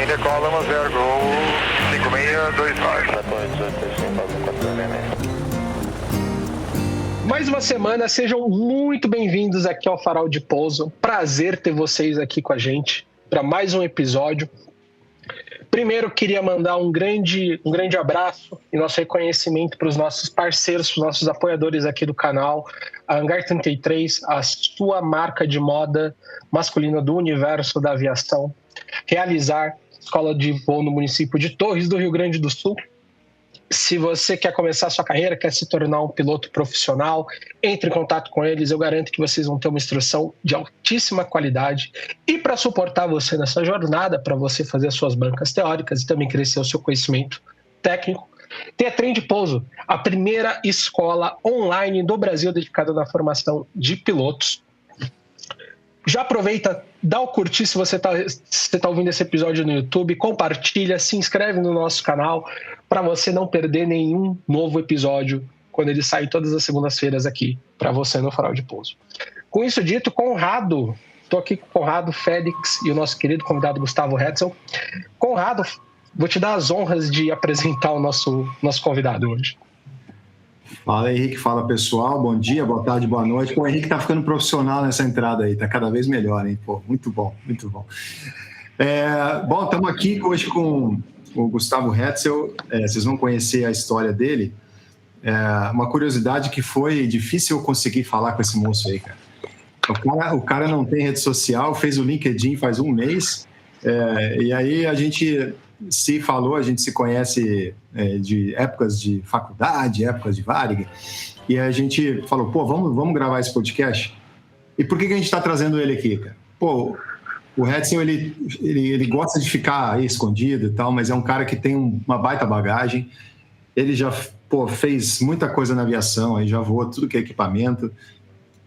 decola 10 Gol 5629. Mais uma semana, sejam muito bem-vindos aqui ao Farol de Pouso. Prazer ter vocês aqui com a gente para mais um episódio. Primeiro, queria mandar um grande abraço e nosso reconhecimento para os nossos parceiros, os nossos apoiadores aqui do canal, a Hangar 33, a sua marca de moda masculina do universo da aviação, Realizar, escola de voo no município de Torres do Rio Grande do Sul. Se você quer começar a sua carreira, quer se tornar um piloto profissional, entre em contato com eles. Eu garanto que vocês vão ter uma instrução de altíssima qualidade. E para suportar você nessa jornada, para você fazer as suas bancas teóricas e também crescer o seu conhecimento técnico, tem a Trem de Pouso, a primeira escola online do Brasil dedicada na formação de pilotos. Já aproveita, dá o curtir se você tá ouvindo esse episódio no YouTube, compartilha, se inscreve no nosso canal para você não perder nenhum novo episódio quando ele sai todas as segundas-feiras aqui para você no Farol de Pouso. Com isso dito, Conrado, estou aqui com o Conrado, Félix e o nosso querido convidado Gustavo Hetzel. Conrado, vou te dar as honras de apresentar o nosso convidado hoje. Fala, Henrique. Fala, pessoal. Bom dia, boa tarde, boa noite. Pô, o Henrique tá ficando profissional nessa entrada aí. Tá cada vez melhor, hein? Pô, muito bom, muito bom. Bom, estamos aqui hoje com o Gustavo Hetzel. Vocês vão conhecer a história dele. Uma curiosidade que foi difícil eu conseguir falar com esse moço aí, cara. O cara não tem rede social, fez o LinkedIn faz um mês. E aí a gente se falou, a gente se conhece de épocas de faculdade, épocas de Varig, e a gente falou, pô, vamos gravar esse podcast? E por que a gente está trazendo ele aqui, cara? Pô, o Hetzel, ele gosta de ficar aí escondido e tal, mas é um cara que tem uma baita bagagem. Ele já fez muita coisa na aviação, aí já voou tudo que é equipamento,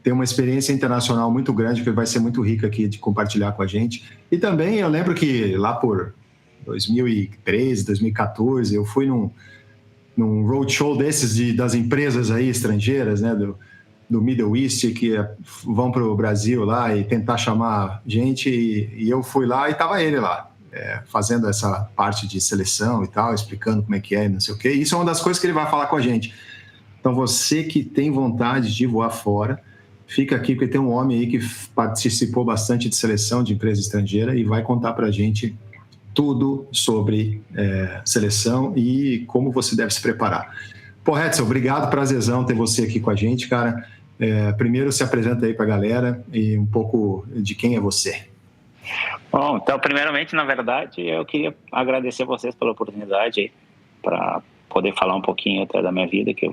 tem uma experiência internacional muito grande que vai ser muito rica aqui de compartilhar com a gente. E também eu lembro que lá por 2013, 2014, eu fui num roadshow desses das empresas aí estrangeiras, né, do Middle East, que vão para o Brasil lá e tentar chamar gente, e eu fui lá e estava ele lá, fazendo essa parte de seleção e tal, explicando como é que é, não sei o quê. Isso é uma das coisas que ele vai falar com a gente. Então, você que tem vontade de voar fora, fica aqui, porque tem um homem aí que participou bastante de seleção de empresa estrangeira e vai contar para a gente tudo sobre seleção e como você deve se preparar. Pô, Hetzel, obrigado, prazerzão ter você aqui com a gente, cara. Primeiro, se apresenta aí para a galera e um pouco de quem é você. Bom, então, primeiramente, na verdade, eu queria agradecer a vocês pela oportunidade para poder falar um pouquinho até da minha vida, que eu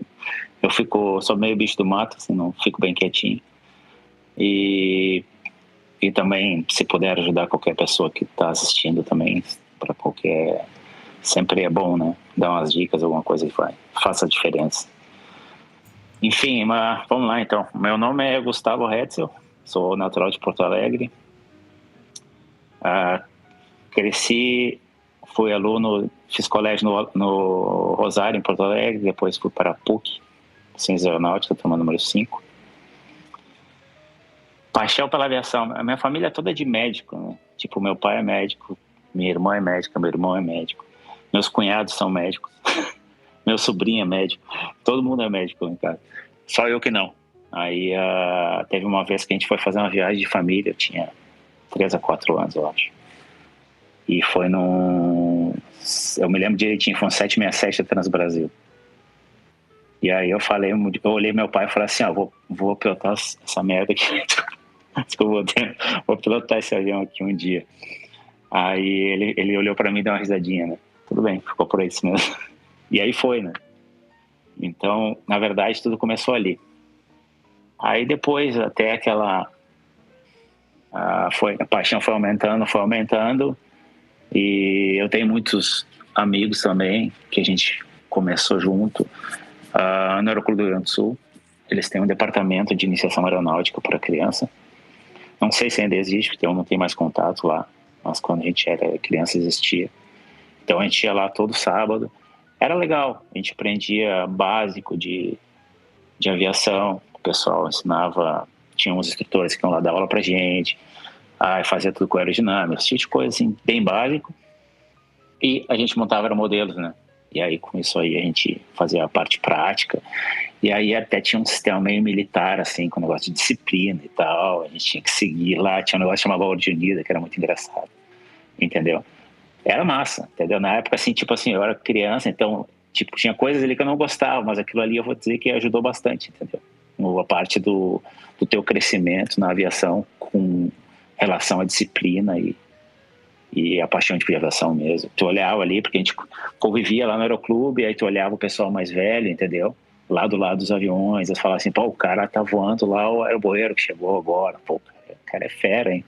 sou meio bicho do mato, assim, não fico bem quietinho. E também, se puder ajudar qualquer pessoa que está assistindo também, sempre é bom, né? Dar umas dicas, alguma coisa que faça a diferença. Enfim, mas vamos lá então. Meu nome é Gustavo Hetzel, sou natural de Porto Alegre. Cresci, fui aluno, fiz colégio no Rosário, em Porto Alegre, depois fui para a PUC, Ciência Aeronáutica, turma número 5. Paixão pela aviação. A minha família é toda de médico, né? Tipo, meu pai é médico, minha irmã é médica, meu irmão é médico, meus cunhados são médicos, meu sobrinho é médico, todo mundo é médico em casa, só eu que não. Aí teve uma vez que a gente foi fazer uma viagem de família, eu tinha 3 a 4 anos, eu acho. E foi eu me lembro direitinho, foi um 767 da Transbrasil. E aí eu olhei meu pai e falei assim, vou pilotar essa merda aqui. Vou pilotar esse avião aqui um dia. Aí ele olhou pra mim e deu uma risadinha, né? Tudo bem, ficou por isso mesmo. E aí foi, né? Então, na verdade, tudo começou ali. Aí depois, até a paixão foi aumentando. E eu tenho muitos amigos também, que a gente começou junto. No Aeroclube do Rio Grande do Sul, eles têm um departamento de iniciação aeronáutica para criança. Não sei se ainda existe, porque eu não tenho mais contato lá, mas quando a gente era criança existia. Então a gente ia lá todo sábado. Era legal, a gente aprendia básico de aviação, o pessoal ensinava, tinha uns instrutores que iam lá dar aula pra gente, fazia tudo com aerodinâmica, esse tipo de coisa assim, bem básico. E a gente montava aeromodelos, né? E aí, com isso aí, a gente fazia a parte prática. E aí até tinha um sistema meio militar, assim, com negócio de disciplina e tal. A gente tinha que seguir lá. Tinha um negócio que chamava Ordem Unida, que era muito engraçado. Entendeu? Era massa, entendeu? Na época, assim, tipo assim, eu era criança, então, tipo, tinha coisas ali que eu não gostava, mas aquilo ali eu vou dizer que ajudou bastante, entendeu? A parte do teu crescimento na aviação com relação à disciplina e a paixão de aviação mesmo. Tu olhava ali, porque a gente convivia lá no aeroclube, aí tu olhava o pessoal mais velho, entendeu? Lá do lado dos aviões, eles falavam assim, pô, o cara tá voando lá, o aeroboeiro que chegou agora, pô, o cara é fera, hein?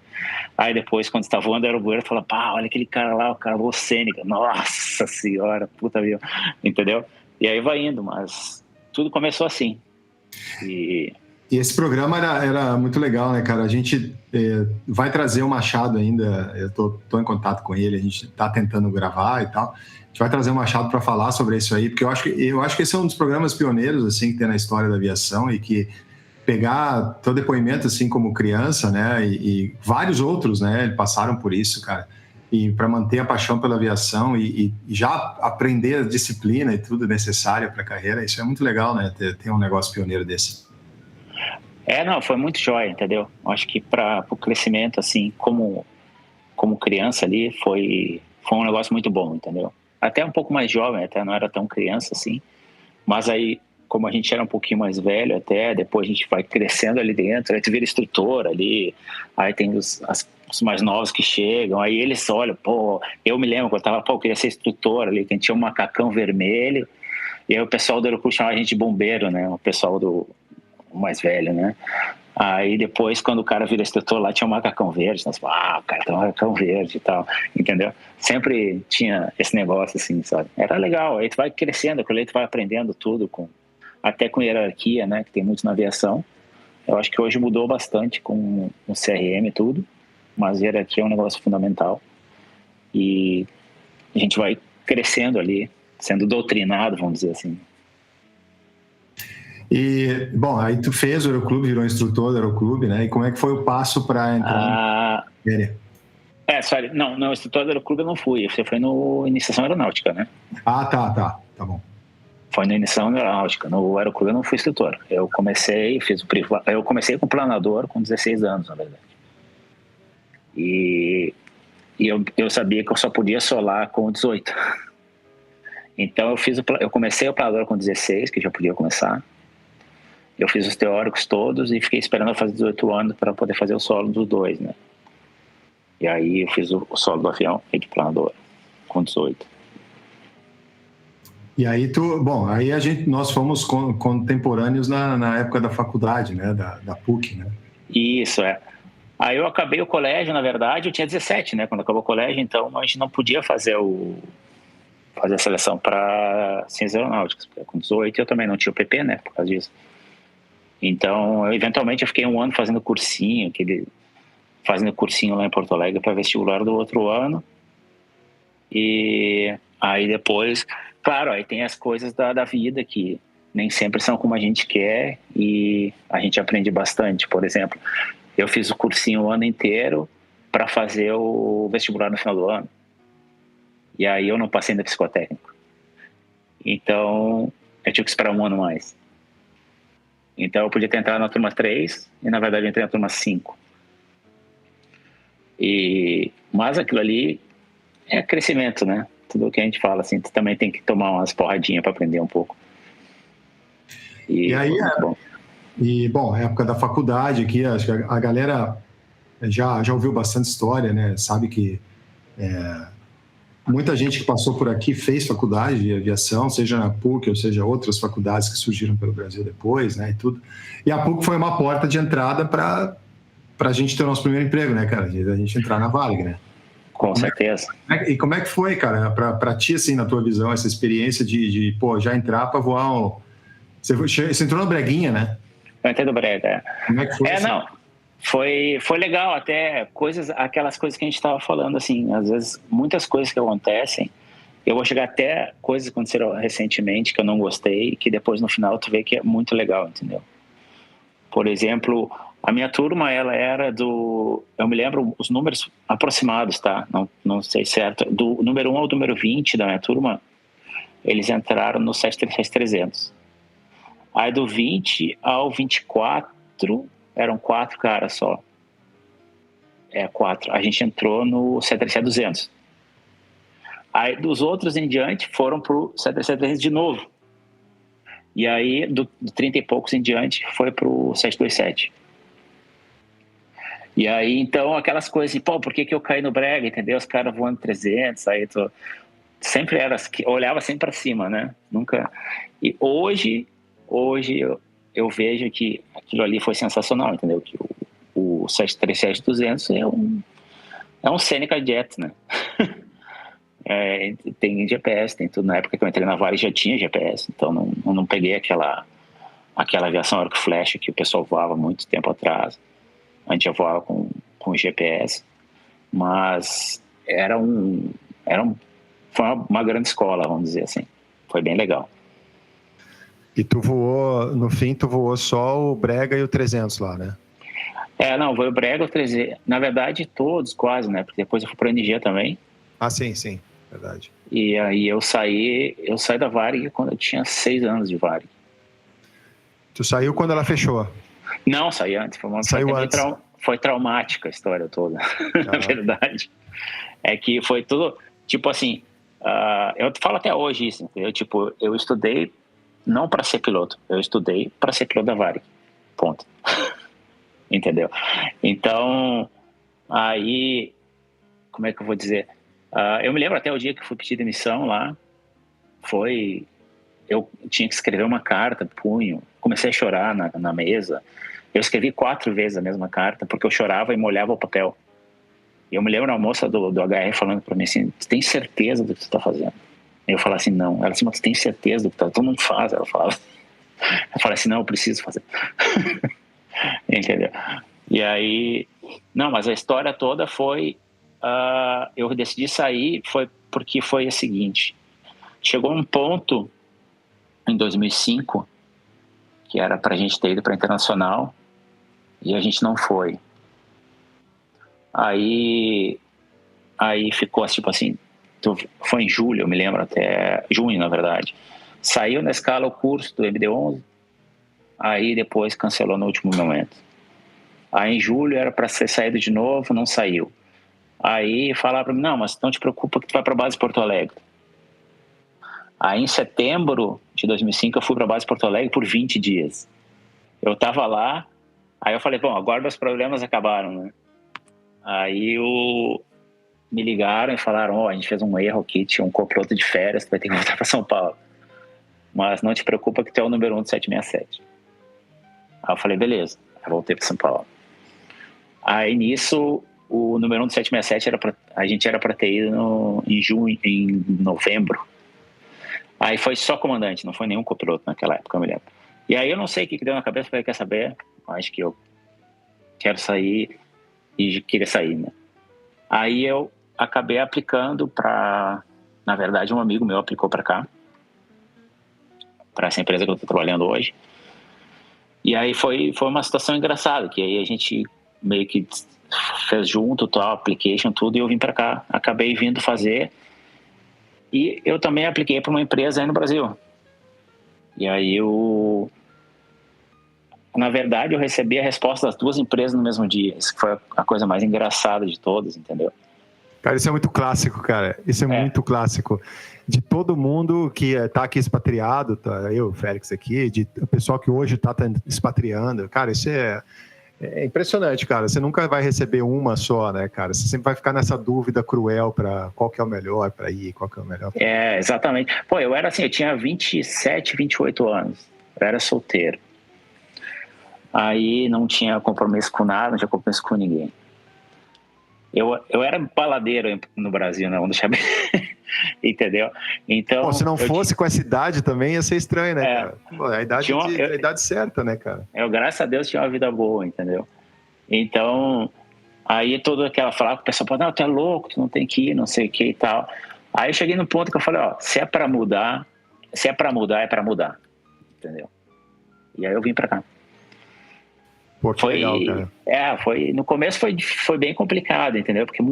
Aí depois, quando você tá voando, o aeroboeiro fala, pá, olha aquele cara lá, o cara voou Cênica, nossa senhora, puta avião, entendeu? E aí vai indo, mas tudo começou assim. E esse programa era muito legal, né, cara? A gente vai trazer o Machado ainda, eu tô em contato com ele, a gente tá tentando gravar e tal. A gente vai trazer o Machado para falar sobre isso aí, porque eu acho que esse é um dos programas pioneiros, assim, que tem na história da aviação e que pegar teu depoimento, assim, como criança, né, e vários outros, né, passaram por isso, cara, e para manter a paixão pela aviação e já aprender a disciplina e tudo necessário para a carreira, isso é muito legal, né, ter um negócio pioneiro desse. Não, foi muito jóia, entendeu? Acho que para o crescimento, assim, como criança ali, foi um negócio muito bom, entendeu? Até um pouco mais jovem, até não era tão criança assim, mas aí, como a gente era um pouquinho mais velho até, depois a gente vai crescendo ali dentro, aí tu vira instrutor ali, aí tem os mais novos que chegam, aí eles olham, pô, eu me lembro quando eu queria ser instrutor ali, que a gente tinha um macacão vermelho, e aí o pessoal do aeroporto chamava a gente de bombeiro, né? O pessoal o mais velho, né? Aí depois, quando o cara vira instrutor, lá tinha um macacão verde, nós falamos, o cara tem um macacão verde e tal, entendeu? Sempre tinha esse negócio assim, sabe? Era legal, aí tu vai crescendo, aí tu vai aprendendo tudo, até com hierarquia, né? Que tem muito na aviação. Eu acho que hoje mudou bastante com o CRM e tudo, mas hierarquia é um negócio fundamental. E a gente vai crescendo ali, sendo doutrinado, vamos dizer assim. E, bom, aí tu fez o Aeroclube, virou instrutor do Aeroclube, né? E como é que foi o passo para entrar na aérea? Não, instrutor do Aeroclube eu não fui. Você foi no Iniciação Aeronáutica, né? Ah, tá bom. Foi na Iniciação Aeronáutica. No Aeroclube eu não fui instrutor. Eu comecei com planador com 16 anos, na verdade. E eu sabia que eu só podia solar com 18. Então eu comecei o planador com 16, que já podia começar. Eu fiz os teóricos todos e fiquei esperando eu fazer 18 anos para poder fazer o solo dos dois, né? E aí eu fiz o solo do avião e de planador com 18. E aí nós fomos contemporâneos na época da faculdade, né? Da PUC, né? Isso, é. Aí eu acabei o colégio, na verdade, eu tinha 17, né? Quando acabou o colégio, então a gente não podia fazer a seleção para ciências aeronáuticas. Com 18 eu também não tinha o PP, né? Por causa disso. Então, eventualmente eu fiquei um ano fazendo cursinho lá em Porto Alegre para vestibular do outro ano. E aí depois, claro, aí tem as coisas da vida que nem sempre são como a gente quer e a gente aprende bastante. Por exemplo, eu fiz o cursinho o ano inteiro para fazer o vestibular no final do ano. E aí eu não passei no psicotécnico. Então, eu tive que esperar um ano mais. Então eu podia ter entrado na turma 3 e na verdade eu entrei na turma 5. Mas aquilo ali é crescimento, né? Tudo o que a gente fala, assim, tu também tem que tomar umas porradinhas para aprender um pouco. E aí, época da faculdade aqui, acho que a galera já ouviu bastante história, né? Sabe que muita gente que passou por aqui fez faculdade de aviação, seja na PUC ou seja outras faculdades que surgiram pelo Brasil depois, né, e tudo. E a PUC foi uma porta de entrada para a gente ter o nosso primeiro emprego, né, cara? A gente entrar na Varig, né? Com certeza. E como é que foi, cara, para ti, assim, na tua visão, essa experiência de já entrar para voar Você entrou na Breguinha, né? Eu entrei no Brega, é. Como é que foi? Não. Foi legal, até aquelas coisas que a gente estava falando, assim, às vezes muitas coisas que acontecem, eu vou chegar até coisas que aconteceram recentemente que eu não gostei, que depois no final tu vê que é muito legal, entendeu? Por exemplo, A minha turma, ela era do... Eu me lembro os números aproximados, tá? Não sei certo. Do número 1 ao número 20 da minha turma, eles entraram no 737-300. Aí do 20 ao 24, eram 4 caras só. 4. A gente entrou no 737-200. Aí dos outros em diante foram pro 737-300 de novo. E aí do 30 e poucos em diante foi pro 727. E aí então aquelas coisas assim, por que eu caí no brega, entendeu? Os caras voando 300, aí sempre era, olhava sempre para cima, né? Nunca. E hoje eu vejo que aquilo ali foi sensacional, entendeu? Que o 737-200 é um Seneca Jet, né? Tem GPS, tem tudo. Na época que eu entrei na Varig já tinha GPS, então não peguei aquela aviação arco e flecha que o pessoal voava muito tempo atrás. A gente já voava com GPS, mas foi uma grande escola, vamos dizer assim. Foi bem legal. E no fim, tu voou só o Brega e o 300 lá, né? Não, foi o Brega, o 300. Na verdade, todos quase, né? Porque depois eu fui para a NG também. Ah, sim, verdade. E aí eu saí da Varig quando eu tinha 6 anos de Varig. Tu saiu quando ela fechou? Não, saí antes. Foi traumática a história toda, na verdade. É que foi tudo, tipo assim, eu falo até hoje isso, entendeu? Tipo, eu estudei não para ser piloto, eu estudei para ser piloto da Varig, ponto. Entendeu? Então, aí, como é que eu vou dizer? Eu me lembro até o dia que fui pedir demissão lá, eu tinha que escrever uma carta, punho, comecei a chorar na mesa. Eu escrevi 4 vezes a mesma carta, porque eu chorava e molhava o papel. E eu me lembro a moça do HR falando para mim assim, você tem certeza do que você está fazendo? Eu falava assim, não. Ela assim, mas você tem certeza do que todo mundo faz? Ela falava. Eu falei assim, não, eu preciso fazer. Entendeu? E aí, não, mas a história toda foi, eu decidi sair, foi porque foi o seguinte, chegou um ponto em 2005, que era pra gente ter ido pra Internacional, e a gente não foi. Aí ficou tipo assim, foi em julho, eu me lembro, até junho na verdade, saiu na escala o curso do MD-11, aí depois cancelou no último momento. Aí em julho era para ser saído de novo, não saiu. Aí falaram para mim, não, mas não te preocupa que tu vai para a base Porto Alegre. Aí em setembro de 2005 eu fui para a base Porto Alegre por 20 dias. Eu tava lá, aí eu falei, bom, agora meus problemas acabaram, né? Aí me ligaram e falaram, a gente fez um erro aqui, tinha um copiloto de férias, tu vai ter que voltar para São Paulo. Mas não te preocupa que tu é o número 1 do 767. Aí eu falei, beleza. Aí voltei para São Paulo. Aí nisso, o número 1 do 767 a gente era para ter ido em novembro. Aí foi só comandante, não foi nenhum copiloto naquela época, eu me lembro. E aí eu não sei o que deu na cabeça, falei, quer saber? Acho que eu quero sair e queria sair, né? Aí eu acabei aplicando para... Na verdade, um amigo meu aplicou para cá, para essa empresa que eu estou trabalhando hoje. E aí foi uma situação engraçada, que aí a gente meio que fez junto, tal, application, tudo, e eu vim para cá. Acabei vindo fazer. E eu também apliquei para uma empresa aí no Brasil. E aí na verdade, eu recebi a resposta das 2 empresas no mesmo dia. Isso foi a coisa mais engraçada de todas, entendeu? Cara, isso é muito clássico, cara. Isso é muito clássico. De todo mundo que está aqui expatriado, eu, o Félix aqui, o pessoal que hoje está expatriando. Cara, isso é impressionante, cara. Você nunca vai receber uma só, né, cara? Você sempre vai ficar nessa dúvida cruel para qual que é o melhor para ir, qual que é o melhor. Exatamente. Pô, eu era assim, eu tinha 27, 28 anos. Eu era solteiro. Aí não tinha compromisso com nada, não tinha compromisso com ninguém. Eu era baladeiro no Brasil, né? Vamos deixar bem... Entendeu? Então, se não fosse com essa idade também ia ser estranho, né, cara? Pô, a idade certa, né, cara? Graças a Deus, tinha uma vida boa, entendeu? Então, aí toda aquela falava, o pessoal falou, não, tu é louco, tu não tem que ir, não sei o que e tal. Aí eu cheguei no ponto que eu falei, se é pra mudar, é pra mudar, entendeu? E aí eu vim pra cá. Pô, que legal, cara. No começo foi bem complicado, entendeu? Porque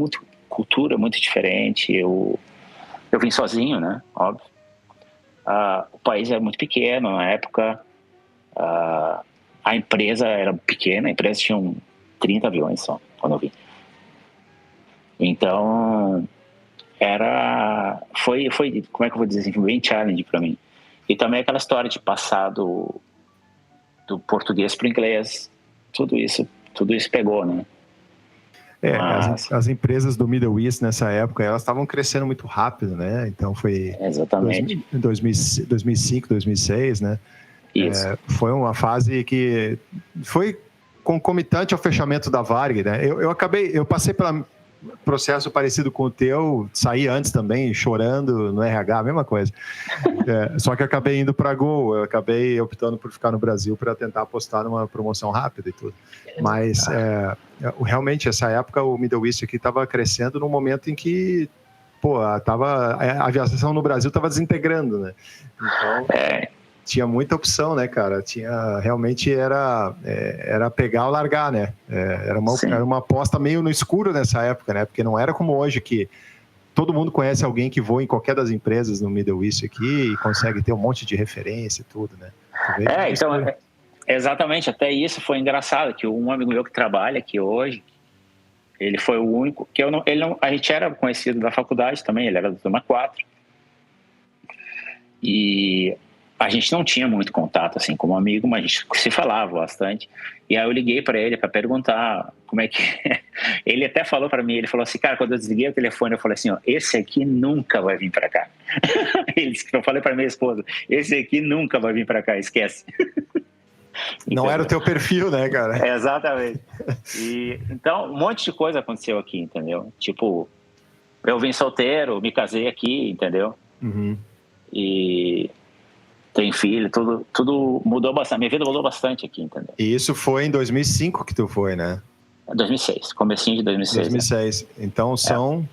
cultura muito diferente. Eu vim sozinho, né? Óbvio. O país era muito pequeno na época. A empresa era pequena, a empresa tinha 30 aviões só quando eu vim. Então, foi, como é que eu vou dizer assim, bem challenge para mim. E também aquela história de passar do português para o inglês, tudo isso pegou, né? As empresas do Middle East nessa época, elas estavam crescendo muito rápido, né? Então foi exatamente 2005, 2006, né? Isso. Foi uma fase que foi concomitante ao fechamento da Varig, né? Eu passei pelo processo parecido com o teu, saí antes também, chorando no RH, a mesma coisa. Só que eu acabei indo para a Gol, eu acabei optando por ficar no Brasil para tentar apostar numa promoção rápida e tudo. Mas realmente, essa época, o Middle East aqui estava crescendo num momento em que a aviação no Brasil estava desintegrando, né? Então, tinha muita opção, né, cara? Realmente era pegar ou largar, né? Era uma aposta meio no escuro nessa época, né? Porque não era como hoje, que todo mundo conhece alguém que voa em qualquer das empresas no Middle East aqui e consegue ter um monte de referência e tudo, né? Então, exatamente, até isso foi engraçado, que um amigo meu que trabalha aqui hoje, ele foi o único, a gente era conhecido da faculdade também, ele era da turma 4, e a gente não tinha muito contato assim como amigo, mas a gente se falava bastante. E aí eu liguei para ele para perguntar como é que ele até falou para mim, ele falou assim, cara, quando eu desliguei o telefone, eu falei assim, ó, esse aqui nunca vai vir para cá. Eu falei para minha esposa, esse aqui nunca vai vir para cá, esquece. Não era o teu perfil, né, cara? Exatamente. Então, um monte de coisa aconteceu aqui, entendeu? Tipo, eu vim solteiro, me casei aqui, entendeu? Uhum. E tem filho, tudo mudou bastante. Minha vida mudou bastante aqui, entendeu? E isso foi em 2005 que tu foi, né? 2006, comecinho de 2006. 2006. Né? Então são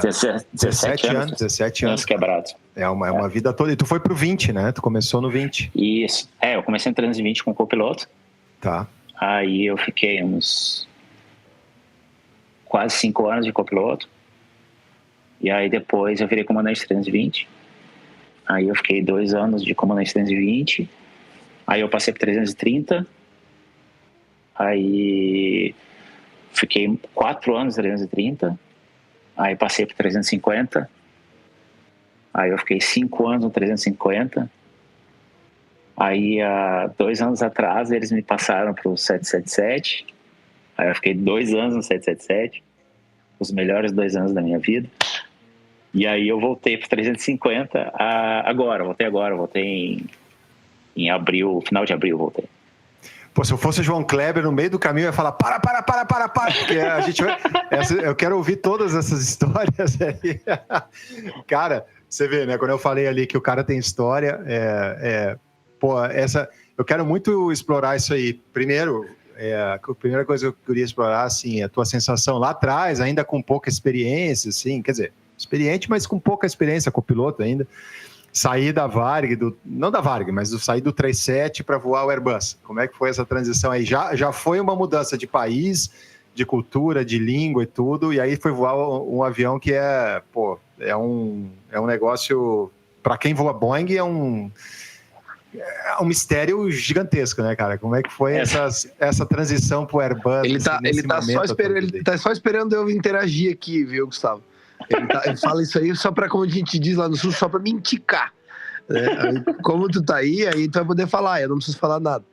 17 anos quebrados. É uma vida toda. E tu foi pro 20, né? Tu começou no 20. Isso. Eu comecei em 320 com copiloto. Tá. Aí eu fiquei uns quase 5 anos de copiloto. E aí depois eu virei comandante 320. Aí eu fiquei 2 anos de comandante 320. Aí eu passei para 330. Aí fiquei 4 anos 330. Aí passei para 350. Aí eu fiquei 5 anos no 350. Aí há 2 anos atrás eles me passaram para o 777. Aí eu fiquei 2 anos no 777. Os melhores 2 anos da minha vida. E aí eu voltei para 350 voltei em abril, final de abril voltei. Pô, se eu fosse o João Kleber, no meio do caminho eu ia falar para, porque a gente vai... eu quero ouvir todas essas histórias aí. Cara, você vê, né, quando eu falei ali que o cara tem história, eu quero muito explorar isso aí. Primeiro, a primeira coisa que eu queria explorar, assim, a tua sensação lá atrás, ainda com pouca experiência, assim, quer dizer, experiente, mas com pouca experiência, copiloto ainda, sair da Varig, não da Varig, mas sair do 37 para voar o Airbus. Como é que foi essa transição aí? Já foi uma mudança de país, de cultura, de língua e tudo, e aí foi voar um avião que é um negócio, para quem voa Boeing, é um mistério gigantesco, né, cara? Como é que foi essa transição pro Airbus? Ele tá só esperando eu interagir aqui, viu, Gustavo? Ele fala isso aí só pra, como a gente diz lá no Sul, só pra me indicar. Né? Aí, como tu tá aí tu vai poder falar, eu não preciso falar nada.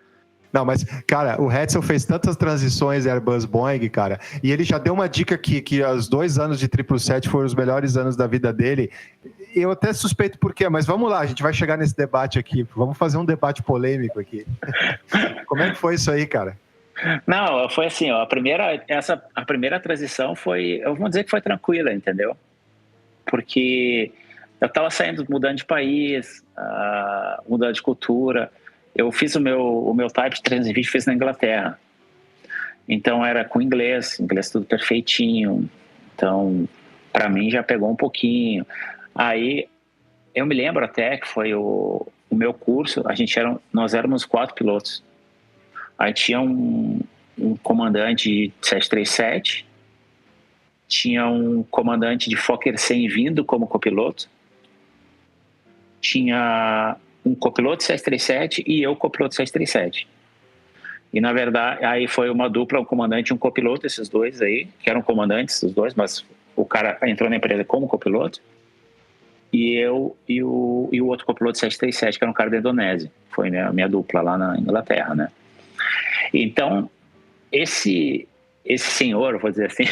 Não, mas, cara, o Hetzel fez tantas transições Airbus Boeing, cara, e ele já deu uma dica que os 2 anos de 777 foram os melhores anos da vida dele. Eu até suspeito por quê, mas vamos lá, a gente vai chegar nesse debate aqui. Vamos fazer um debate polêmico aqui. Como é que foi isso aí, cara? Não, foi assim, ó, a primeira transição foi, eu vou dizer que foi tranquila, entendeu? Porque eu estava saindo, mudando de país, mudando de cultura. Eu fiz o meu Type de 320, fiz na Inglaterra. Então era com inglês tudo perfeitinho. Então, para mim já pegou um pouquinho. Aí, eu me lembro até que foi o meu curso, nós éramos 4 pilotos. Aí tinha um comandante de 737, tinha um comandante de Fokker 100 vindo como copiloto, tinha um copiloto de 737 e eu copiloto de 737. E na verdade, aí foi uma dupla, um comandante e um copiloto, esses dois aí, que eram comandantes dos dois, mas o cara entrou na empresa como copiloto, e eu e o outro copiloto de 737, que era um cara da Indonésia. Foi minha dupla lá na Inglaterra, né? Então, esse senhor, vou dizer assim,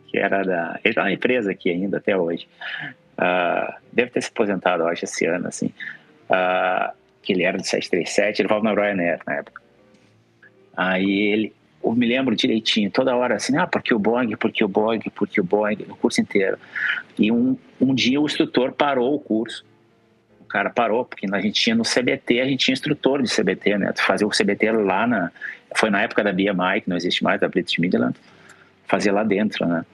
que era ele tá na empresa aqui ainda até hoje, deve ter se aposentado, eu acho, esse ano, assim, que ele era do 737, ele voava na Ryanair na época. Aí eu me lembro direitinho, toda hora assim, porque o Boeing, o curso inteiro. E um dia o instrutor parou o curso. O cara parou, porque a gente tinha no CBT, a gente tinha instrutor de CBT, né? Fazia o CBT lá foi na época da BMI, que não existe mais, da British Midland, fazia lá dentro, né?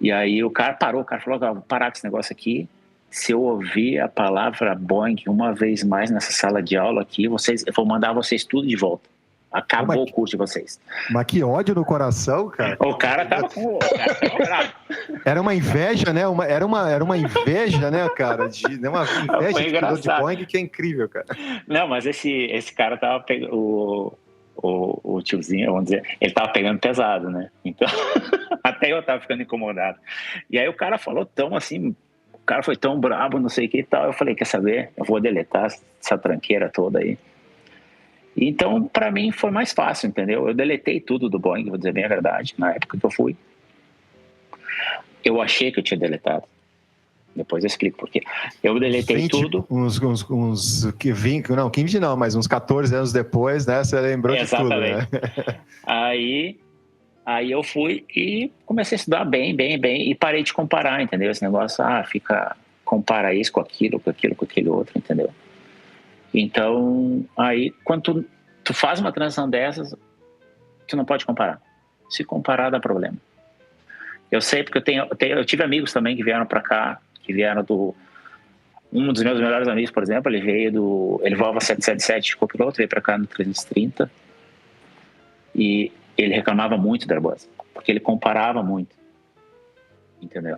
E aí o cara parou, o cara falou, vou parar com esse negócio aqui. Se eu ouvir a palavra Boeing uma vez mais nessa sala de aula aqui, eu vou mandar vocês tudo de volta. Acabou o curso de vocês. Mas que ódio no coração, cara. O cara tava bravo. Era uma inveja, né? Era uma inveja, né, cara? Uma inveja de Boeing que é incrível, cara. Não, mas esse cara tava pegando... O tiozinho, vamos dizer, ele tava pegando pesado, né? Então, até eu tava ficando incomodado. E aí o cara falou tão assim... O cara foi tão brabo, não sei o que e tal. Eu falei, quer saber? Eu vou deletar essa tranqueira toda aí. Então, para mim, foi mais fácil, entendeu? Eu deletei tudo do Boeing, vou dizer bem a verdade, na época que eu fui. Eu achei que eu tinha deletado. Depois eu explico por quê. Eu deletei tudo. Uns 15 não, mas uns 14 anos depois, né? Você lembrou de tudo, né? Aí eu fui e comecei a estudar bem, e parei de comparar, entendeu? Esse negócio, compara isso com aquilo, com aquele outro, entendeu? Então, aí, quando tu faz uma transição dessas, tu não pode comparar. Se comparar, dá problema. Eu sei porque eu tive amigos também que vieram para cá, um dos meus melhores amigos, por exemplo, ele voava 777 copiloto, veio para cá no 330 e ele reclamava muito da Airbus, porque ele comparava muito, entendeu?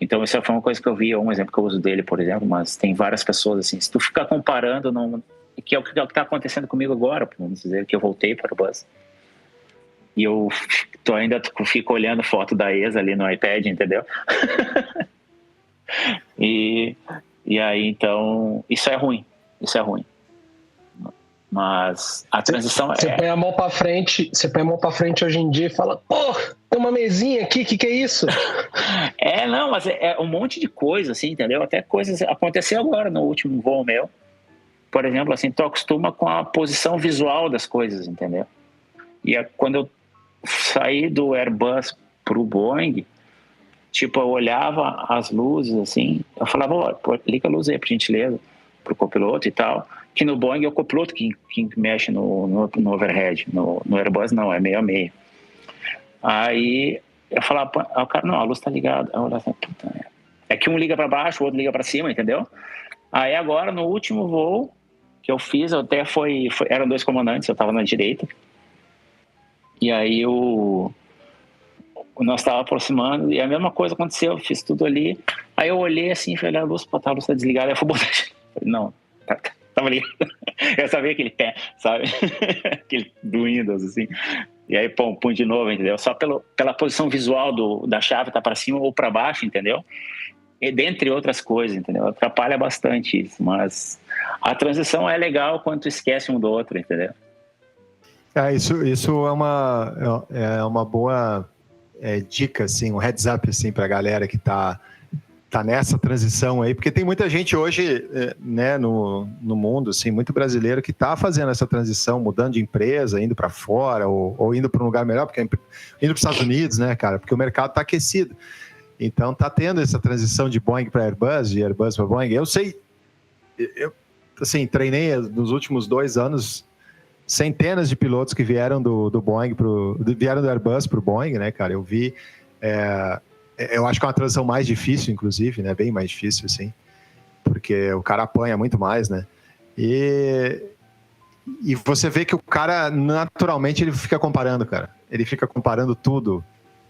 Então, isso foi uma coisa que eu vi, um exemplo que eu uso dele, por exemplo, mas tem várias pessoas assim, se tu ficar comparando, que é o que está acontecendo comigo agora, vamos dizer, que eu voltei para o Airbus. E eu ainda fico olhando foto da ESA ali no iPad, entendeu? e aí, então, isso é ruim. Mas a transição Você põe a mão pra frente hoje em dia e fala, tem uma mesinha aqui, que é isso? Não, mas é um monte de coisa, assim, entendeu? Até coisas aconteceu agora no último voo meu. Por exemplo, assim, tu acostuma com a posição visual das coisas, entendeu? E quando eu saí do Airbus pro Boeing, tipo, eu olhava as luzes, assim, eu falava, liga a luz aí, por gentileza, pro copiloto e tal. Que no Boeing é o copiloto que mexe no overhead. No Airbus não, é meio a meio. Aí eu falava, o cara, não, a luz tá ligada. Eu olhava assim, puta, é que um liga para baixo, o outro liga para cima, entendeu? Aí agora, no último voo que eu fiz, até eram dois comandantes, eu tava na direita. E aí nós estávamos aproximando e a mesma coisa aconteceu, eu fiz tudo ali. Aí eu olhei assim, falei, a luz tá desligada. Aí eu fui botar. Não, tava ligado. Eu sabia aquele pé, sabe? Aquele do Windows, assim. E aí, pum de novo, entendeu? Só pela posição visual da chave, tá para cima ou para baixo, entendeu? E dentre outras coisas, entendeu? Atrapalha bastante isso, mas a transição é legal quando tu esquece um do outro, entendeu? Isso é uma boa dica, assim, um heads up, assim, pra galera que tá nessa transição aí, porque tem muita gente hoje, né, no mundo, assim, muito brasileiro que tá fazendo essa transição, mudando de empresa, indo para fora ou indo para um lugar melhor, porque indo para os Estados Unidos, né, cara, porque o mercado tá aquecido. Então tá tendo essa transição de Boeing para Airbus, de Airbus para Boeing. Eu sei, assim, treinei nos últimos 2 anos centenas de pilotos que vieram do Boeing vieram do Airbus para o Boeing, né, cara? Eu vi, eu acho que é uma transição mais difícil, inclusive, né? Bem mais difícil, assim, porque o cara apanha muito mais, né? E você vê que o cara, naturalmente, ele fica comparando, cara. Ele fica comparando tudo.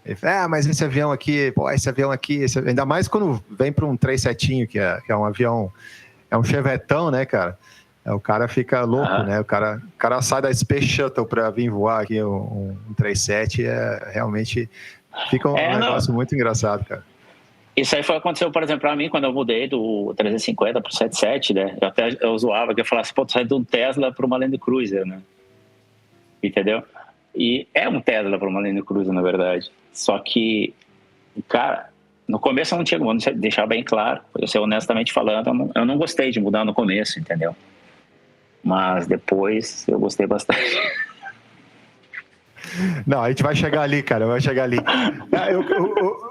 Ele fala, mas esse avião aqui, pô, esse avião aqui... Ainda mais quando vem para um 37, que é um avião... É um chevetão, né, cara? O cara fica louco, né? O cara sai da Space Shuttle para vir voar aqui um 37. Realmente fica um negócio muito engraçado, cara. Isso aí aconteceu, por exemplo, para mim, quando eu mudei do 350 para o 77, né? Eu zoava que eu falasse, pô, tu sai de um Tesla para uma Land Cruiser, né? Entendeu? E é um Tesla para uma Land Cruiser, na verdade. Só que, cara... No começo eu não tinha, vou deixar bem claro, eu ser honestamente falando, eu não gostei de mudar no começo, entendeu? Mas depois eu gostei bastante. Não, a gente vai chegar ali, cara, vai chegar ali.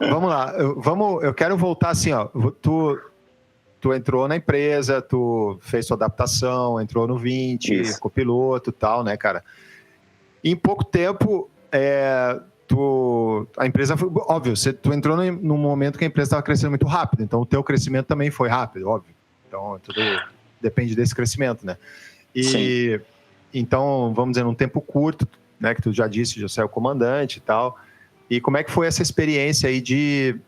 Vamos lá, eu quero voltar assim, ó. Tu entrou na empresa, tu fez sua adaptação, entrou no 20, copiloto e tal, né, cara? Em pouco tempo, a empresa foi, óbvio, tu entrou num momento que a empresa estava crescendo muito rápido, então o teu crescimento também foi rápido, óbvio. Então tudo depende desse crescimento, né? E então, vamos dizer, num tempo curto, né, que tu já disse, já saiu comandante e tal. E como é que foi essa experiência aí de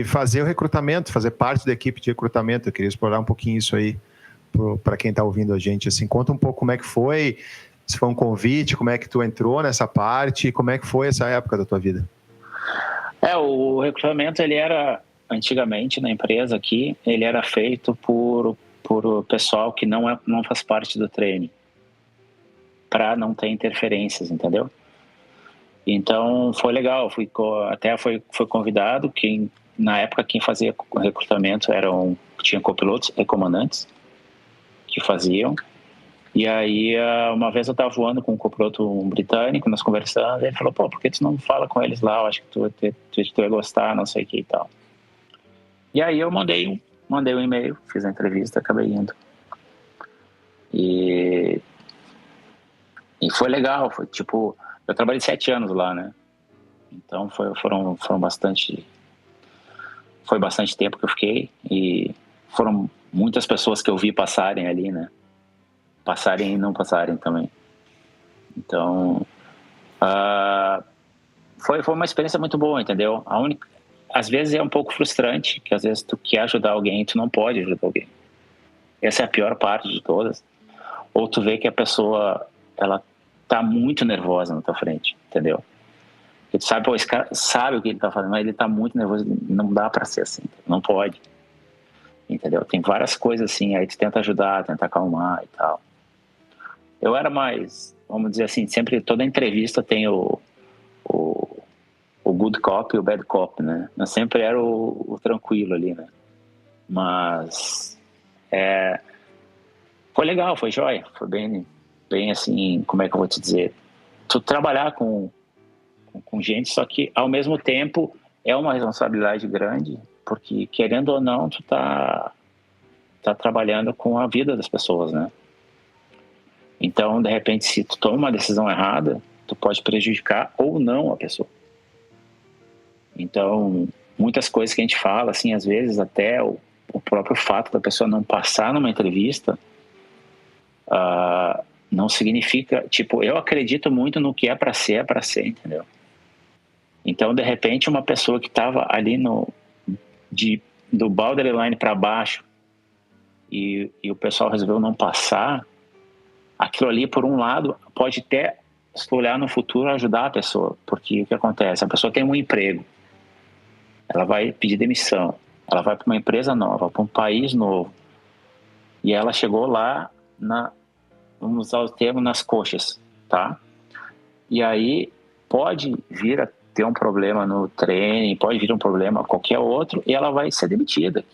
fazer o recrutamento, fazer parte da equipe de recrutamento? Eu queria explorar um pouquinho isso aí para quem está ouvindo a gente. Assim, conta um pouco como é que foi. Se foi um convite, como é que tu entrou nessa parte, como é que foi essa época da tua vida? O recrutamento, ele era, antigamente na empresa aqui, ele era feito por pessoal que não faz parte do training, para não ter interferências, entendeu? Então, foi legal, fui convidado, na época quem fazia o recrutamento tinha copilotos e comandantes que faziam. E aí, uma vez eu estava voando com um copiloto britânico, nós conversando, e ele falou, pô, por que tu não fala com eles lá? Eu acho que tu vai gostar, não sei o que e tal. E aí eu mandei um e-mail, fiz a entrevista, acabei indo. E foi legal, foi tipo, eu trabalhei 7 anos lá, né? Então foi bastante tempo que eu fiquei, e foram muitas pessoas que eu vi passarem ali, né? Passarem e não passarem também. Então, foi uma experiência muito boa, entendeu? Às vezes é um pouco frustrante, que às vezes tu quer ajudar alguém e tu não pode ajudar alguém. Essa é a pior parte de todas. Ou tu vê que a pessoa, ela tá muito nervosa na tua frente, entendeu? E tu sabe, pô, esse cara sabe o que ele tá fazendo, mas ele tá muito nervoso, não dá pra ser assim, não pode. Entendeu? Tem várias coisas assim, aí tu tenta ajudar, tenta acalmar e tal. Eu era mais, vamos dizer assim, sempre, toda entrevista tem o good cop e o bad cop, né? Eu sempre era o tranquilo ali, né? Mas foi legal, foi jóia, foi bem assim, como é que eu vou te dizer? Tu trabalhar com gente, só que ao mesmo tempo é uma responsabilidade grande, porque querendo ou não, tu tá trabalhando com a vida das pessoas, né? Então, de repente, se tu toma uma decisão errada, tu pode prejudicar ou não a pessoa. Então, muitas coisas que a gente fala, assim, às vezes até o próprio fato da pessoa não passar numa entrevista não significa, tipo, eu acredito muito no que é para ser, entendeu? Então, de repente, uma pessoa que estava ali do borderline para baixo e o pessoal resolveu não passar, aquilo ali, por um lado, pode até, se tu olhar no futuro, ajudar a pessoa, porque o que acontece? A pessoa tem um emprego, ela vai pedir demissão, ela vai para uma empresa nova, para um país novo, e ela chegou lá, vamos usar o termo, nas coxas, tá? E aí pode vir a ter um problema no training, pode vir um problema qualquer outro, e ela vai ser demitida.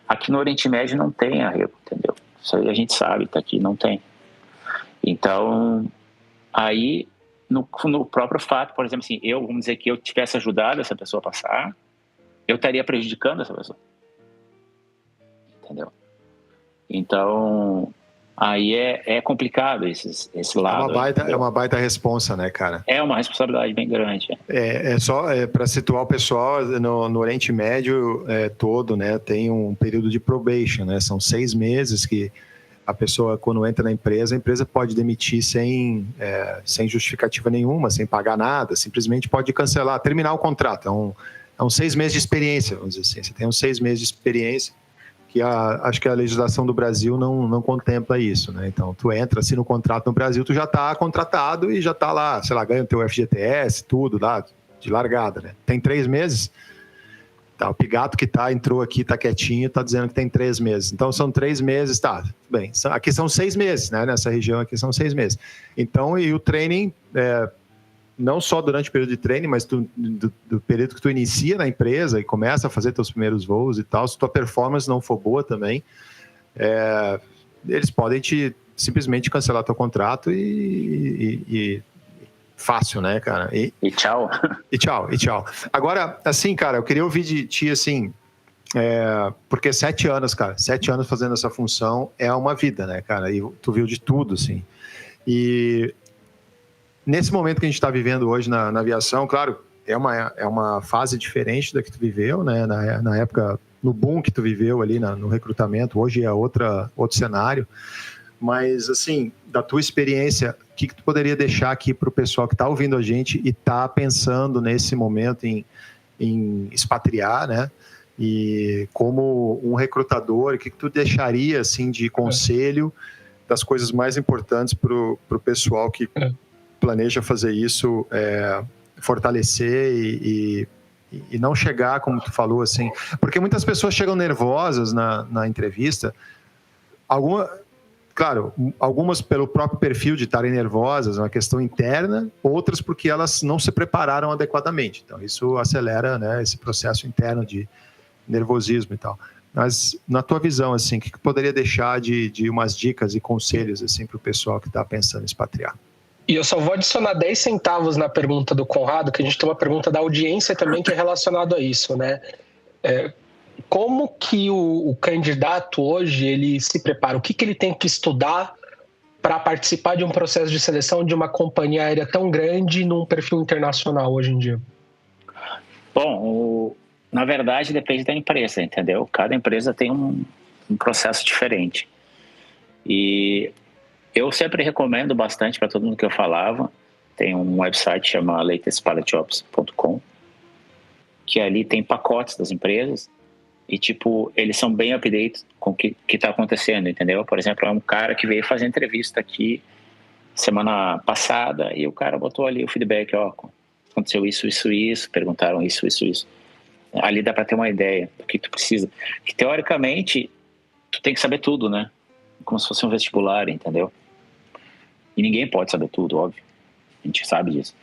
Aqui no Oriente Médio não tem arrego, entendeu? Isso aí a gente sabe, tá aqui, não tem. Então, aí, no próprio fato, por exemplo, assim, vamos dizer que eu tivesse ajudado essa pessoa a passar, eu estaria prejudicando essa pessoa. Entendeu? Então, aí é complicado esse lado. É uma baita responsa, né, cara? É uma responsabilidade bem grande. Só para situar o pessoal, no Oriente Médio todo, né, tem um período de probation, né? São 6 meses que a pessoa, quando entra na empresa, a empresa pode demitir sem justificativa nenhuma, sem pagar nada, simplesmente pode cancelar, terminar o contrato. É uns 6 meses de experiência, vamos dizer assim. Você tem uns 6 meses de experiência, que acho que a legislação do Brasil não contempla isso, né? Então, tu entra, assina o contrato no Brasil, tu já está contratado e já está lá, sei lá, ganha o teu FGTS, tudo lá, de largada, né? Tem 3 meses... Tá, o Pigato que entrou aqui, tá quietinho, tá dizendo que tem 3 meses. Então, são 3 meses, tá, bem. Aqui são 6 meses, né? Nessa região aqui são 6 meses. Então, e o training, não só durante o período de training, mas do período que tu inicia na empresa e começa a fazer teus primeiros voos e tal, se tua performance não for boa também, eles podem simplesmente cancelar teu contrato e fácil, né, cara? E tchau. E tchau. Agora, assim, cara, eu queria ouvir de ti, assim, porque 7 anos, cara, 7 anos fazendo essa função é uma vida, né, cara? E tu viu de tudo, assim. E nesse momento que a gente está vivendo hoje na aviação, claro, é uma fase diferente da que tu viveu, né? Na época, no boom que tu viveu ali no recrutamento, hoje é outro cenário. Mas, assim, da tua experiência, o que tu poderia deixar aqui para o pessoal que está ouvindo a gente e está pensando nesse momento em expatriar, né? E como um recrutador, o que tu deixaria, assim, de conselho das coisas mais importantes para o pessoal que planeja fazer isso, fortalecer e não chegar, como tu falou, assim... Porque muitas pessoas chegam nervosas na entrevista, Claro, algumas pelo próprio perfil de estarem nervosas, é uma questão interna, outras porque elas não se prepararam adequadamente. Então, isso acelera, né, esse processo interno de nervosismo e tal. Mas, na tua visão, assim, o que poderia deixar de umas dicas e conselhos assim, para o pessoal que está pensando em expatriar? E eu só vou adicionar 10 centavos na pergunta do Conrado, que a gente tem uma pergunta da audiência também que é relacionado a isso, né? Como que o candidato hoje ele se prepara? O que ele tem que estudar para participar de um processo de seleção de uma companhia aérea tão grande num perfil internacional hoje em dia? Bom, na verdade depende da empresa, entendeu? Cada empresa tem um processo diferente. E eu sempre recomendo bastante para todo mundo que eu falava. Tem um website que chama latestpilotjobs.com, que ali tem pacotes das empresas. E, tipo, eles são bem up-to-date com o que está acontecendo, entendeu? Por exemplo, é um cara que veio fazer entrevista aqui semana passada e o cara botou ali o feedback, aconteceu isso, perguntaram isso. Ali dá para ter uma ideia do que tu precisa. Que, teoricamente, tu tem que saber tudo, né? Como se fosse um vestibular, entendeu? E ninguém pode saber tudo, óbvio. A gente sabe disso.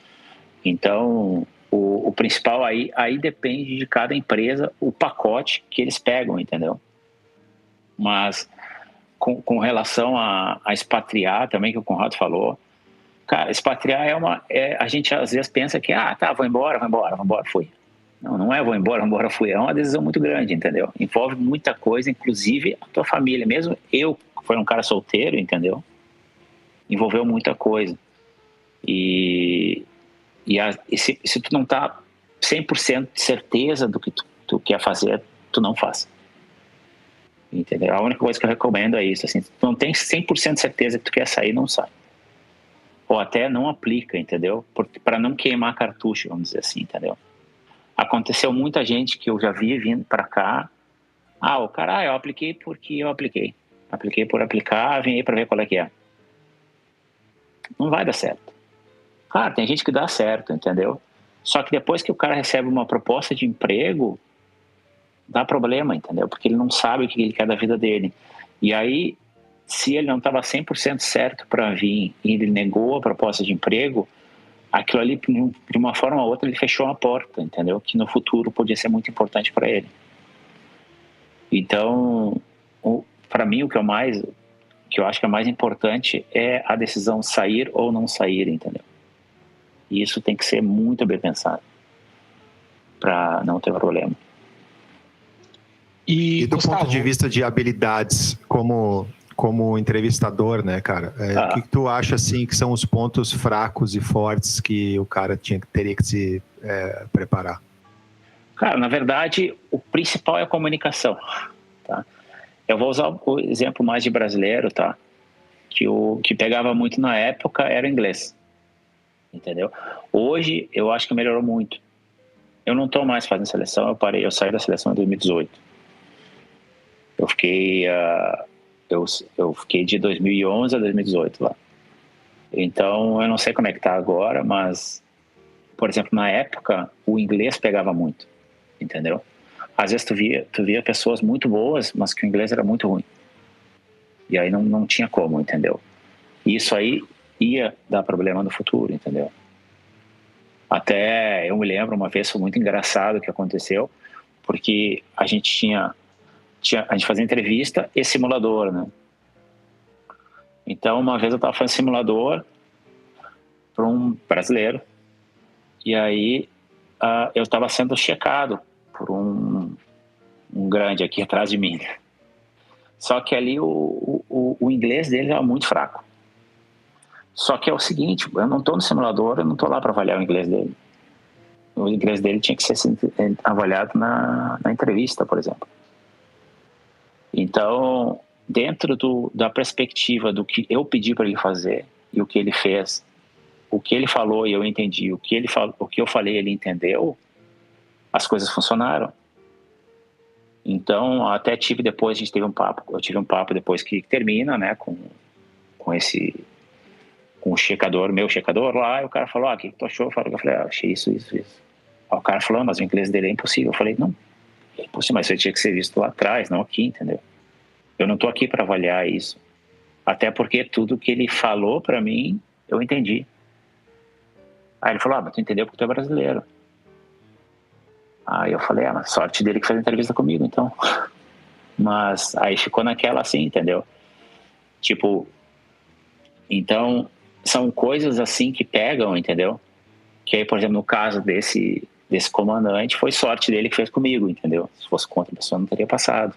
Então... O principal aí depende de cada empresa, o pacote que eles pegam, entendeu? Mas com relação a expatriar também, que o Conrado falou, cara, expatriar a gente às vezes pensa que, vou embora, fui. Não é vou embora, fui. É uma decisão muito grande, entendeu? Envolve muita coisa, inclusive a tua família. Mesmo eu, que fui um cara solteiro, entendeu? Envolveu muita coisa. E se tu não tá 100% de certeza do que tu quer fazer, tu não faz. Entendeu? A única coisa que eu recomendo é isso. Assim, tu não tem 100% de certeza que tu quer sair, não sai. Ou até não aplica, entendeu? Para não queimar cartucho, vamos dizer assim, entendeu? Aconteceu muita gente que eu já vi vindo para cá. O cara, eu apliquei porque eu apliquei. Apliquei por aplicar, vim aí para ver qual é que é. Não vai dar certo. Claro, tem gente que dá certo, entendeu? Só que depois que o cara recebe uma proposta de emprego, dá problema, entendeu? Porque ele não sabe o que ele quer da vida dele. E aí, se ele não estava 100% certo para vir e ele negou a proposta de emprego, aquilo ali, de uma forma ou outra, ele fechou uma porta, entendeu? Que no futuro podia ser muito importante para ele. Então, para mim, o que eu acho que é mais importante é a decisão sair ou não sair, entendeu? E isso tem que ser muito bem pensado para não ter problema. E do Gustavo, ponto de vista de habilidades como entrevistador, né, cara? O que tu acha, assim, que são os pontos fracos e fortes que o cara teria que se preparar? Cara, na verdade, o principal é a comunicação, tá? Eu vou usar o exemplo mais de brasileiro, tá? Que o que pegava muito na época era o inglês, entendeu? Hoje, eu acho que melhorou muito. Eu não estou mais fazendo seleção, eu saí da seleção em 2018. Eu fiquei de 2011 a 2018 lá. Então, eu não sei como é que tá agora, mas, por exemplo, na época, o inglês pegava muito, entendeu? Às vezes tu via pessoas muito boas, mas que o inglês era muito ruim. E aí não tinha como, entendeu? E isso aí ia dar problema no futuro, entendeu? Até eu me lembro uma vez, foi muito engraçado o que aconteceu, porque a gente fazia entrevista e simulador, né? Então, uma vez eu estava fazendo simulador para um brasileiro, e aí eu estava sendo checado por um grande aqui atrás de mim. Só que ali o inglês dele era muito fraco. Só que é o seguinte, eu não estou no simulador, eu não estou lá para avaliar o inglês dele. O inglês dele tinha que ser avaliado na entrevista, por exemplo. Então, dentro da perspectiva do que eu pedi para ele fazer e o que ele fez, o que ele falou e eu entendi, o que eu falei ele entendeu, as coisas funcionaram. Então, até a gente teve um papo, eu tive um papo depois que termina, né, com o checador, meu checador lá, e o cara falou, o que tu achou? Eu falei, achei isso. Aí o cara falou, mas o inglês dele é impossível. Eu falei, não, é impossível, mas isso tinha que ser visto lá atrás, não aqui, entendeu? Eu não tô aqui para avaliar isso. Até porque tudo que ele falou para mim, eu entendi. Aí ele falou, mas tu entendeu porque tu é brasileiro. Aí eu falei, mas sorte dele que fez a entrevista comigo, então. Mas aí ficou naquela assim, entendeu? Tipo, então, são coisas assim que pegam, entendeu? Que aí, por exemplo, no caso desse comandante, foi sorte dele que fez comigo, entendeu? Se fosse contra a pessoa, não teria passado.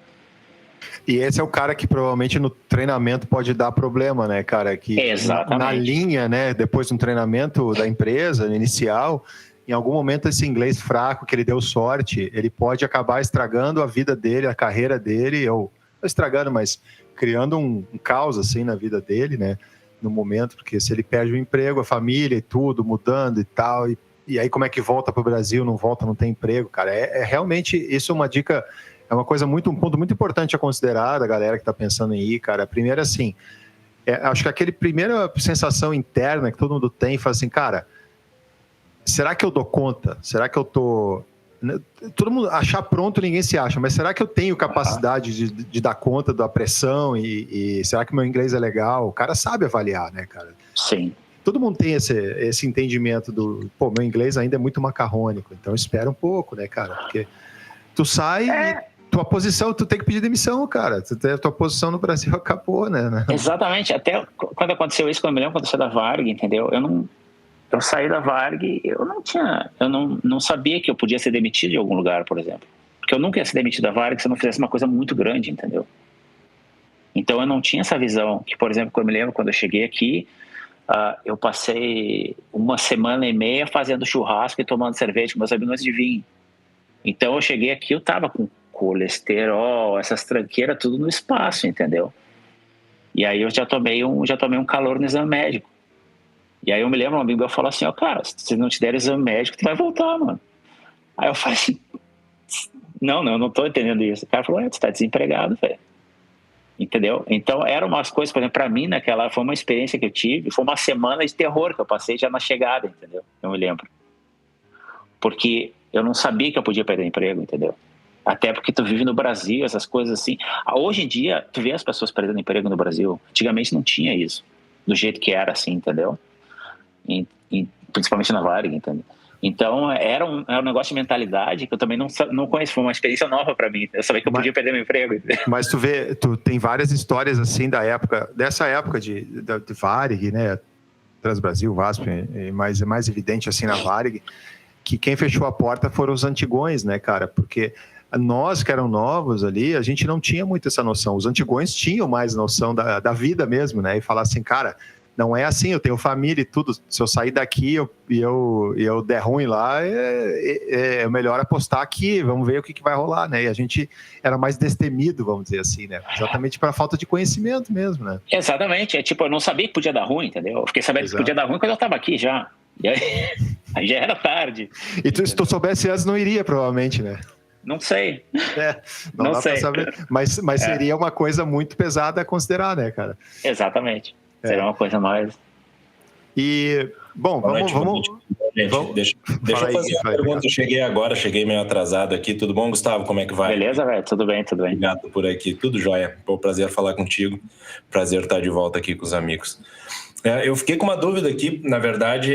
E esse é o cara que provavelmente no treinamento pode dar problema, né, cara? Que exatamente. Na linha, né, depois do treinamento da empresa, inicial, em algum momento esse inglês fraco que ele deu sorte, ele pode acabar estragando a vida dele, a carreira dele, ou não estragando, mas criando um caos assim na vida dele, né, no momento, porque se ele perde o emprego, a família e tudo, mudando e tal, e aí como é que volta para o Brasil, não volta, não tem emprego, cara, realmente isso é uma dica, é uma coisa um ponto muito importante a considerar da galera que está pensando em ir, cara. Primeiro assim, acho que aquele primeira sensação interna que todo mundo tem, fala assim, cara, será que eu dou conta? Será que eu tô... Todo mundo achar pronto, ninguém se acha, mas será que eu tenho capacidade de dar conta da pressão e será que meu inglês é legal? O cara sabe avaliar, né, cara? Sim. Todo mundo tem esse entendimento meu inglês ainda é muito macarrônico, então espera um pouco, né, cara? Porque tu sai e tua posição, tu tem que pedir demissão, cara. Tua posição no Brasil acabou, né? Exatamente. Até quando aconteceu isso, quando eu me lembro, quando eu saí da Varig, entendeu? Eu saí da Varig, eu não sabia que eu podia ser demitido de algum lugar, por exemplo. Porque eu nunca ia ser demitido da Varig se eu não fizesse uma coisa muito grande, entendeu? Então eu não tinha essa visão, que, por exemplo, eu me lembro quando eu cheguei aqui, eu passei 1 semana e meia fazendo churrasco e tomando cerveja com meus amigos de vinho. Então eu cheguei aqui, eu tava com colesterol, essas tranqueiras, tudo no espaço, entendeu? E aí eu já tomei um calor no exame médico. E aí eu me lembro, um amigo meu falou assim, cara, se não te der exame médico, tu vai voltar, mano. Aí eu falei assim, não, eu não tô entendendo isso. O cara falou, tu tá desempregado, velho. Entendeu? Então eram umas coisas, por exemplo, pra mim foi uma experiência que eu tive, foi uma semana de terror que eu passei já na chegada, entendeu? Eu me lembro. Porque eu não sabia que eu podia perder emprego, entendeu? Até porque tu vive no Brasil, essas coisas assim. Hoje em dia, tu vê as pessoas perdendo emprego no Brasil. Antigamente não tinha isso, do jeito que era assim, entendeu? Principalmente na Varig, entendeu? Então era um negócio de mentalidade que eu também não conheço, foi uma experiência nova para mim. Eu sabia que eu podia perder meu emprego. Mas tu tem várias histórias assim dessa época de Varig, né? Transbrasil, VASP, mas é mais evidente assim na Varig, que quem fechou a porta foram os antigões, né, cara? Porque nós que eram novos ali, a gente não tinha muito essa noção. Os antigões tinham mais noção da vida mesmo, né? E falar assim, cara, Não é assim, eu tenho família e tudo. Se eu sair daqui e eu der ruim lá, é melhor apostar aqui, vamos ver o que vai rolar, né? E a gente era mais destemido, vamos dizer assim, né? Exatamente para falta de conhecimento mesmo, né? Exatamente, eu não sabia que podia dar ruim, entendeu? Eu fiquei sabendo que podia dar ruim quando eu estava aqui já. E aí já era tarde. E se tu soubesse antes, não iria, provavelmente, né? Não sei. Não dá sei. Pra saber. Mas seria uma coisa muito pesada a considerar, né, cara? Exatamente. Seria uma coisa mais... E, bom, vamos... Gente, deixa eu fazer uma pergunta. Eu cheguei meio atrasado aqui. Tudo bom, Gustavo? Como é que vai? Beleza, velho? Tudo bem. Obrigado por aqui. Tudo jóia. Foi um prazer falar contigo. Prazer estar de volta aqui com os amigos. Eu fiquei com uma dúvida aqui. Na verdade,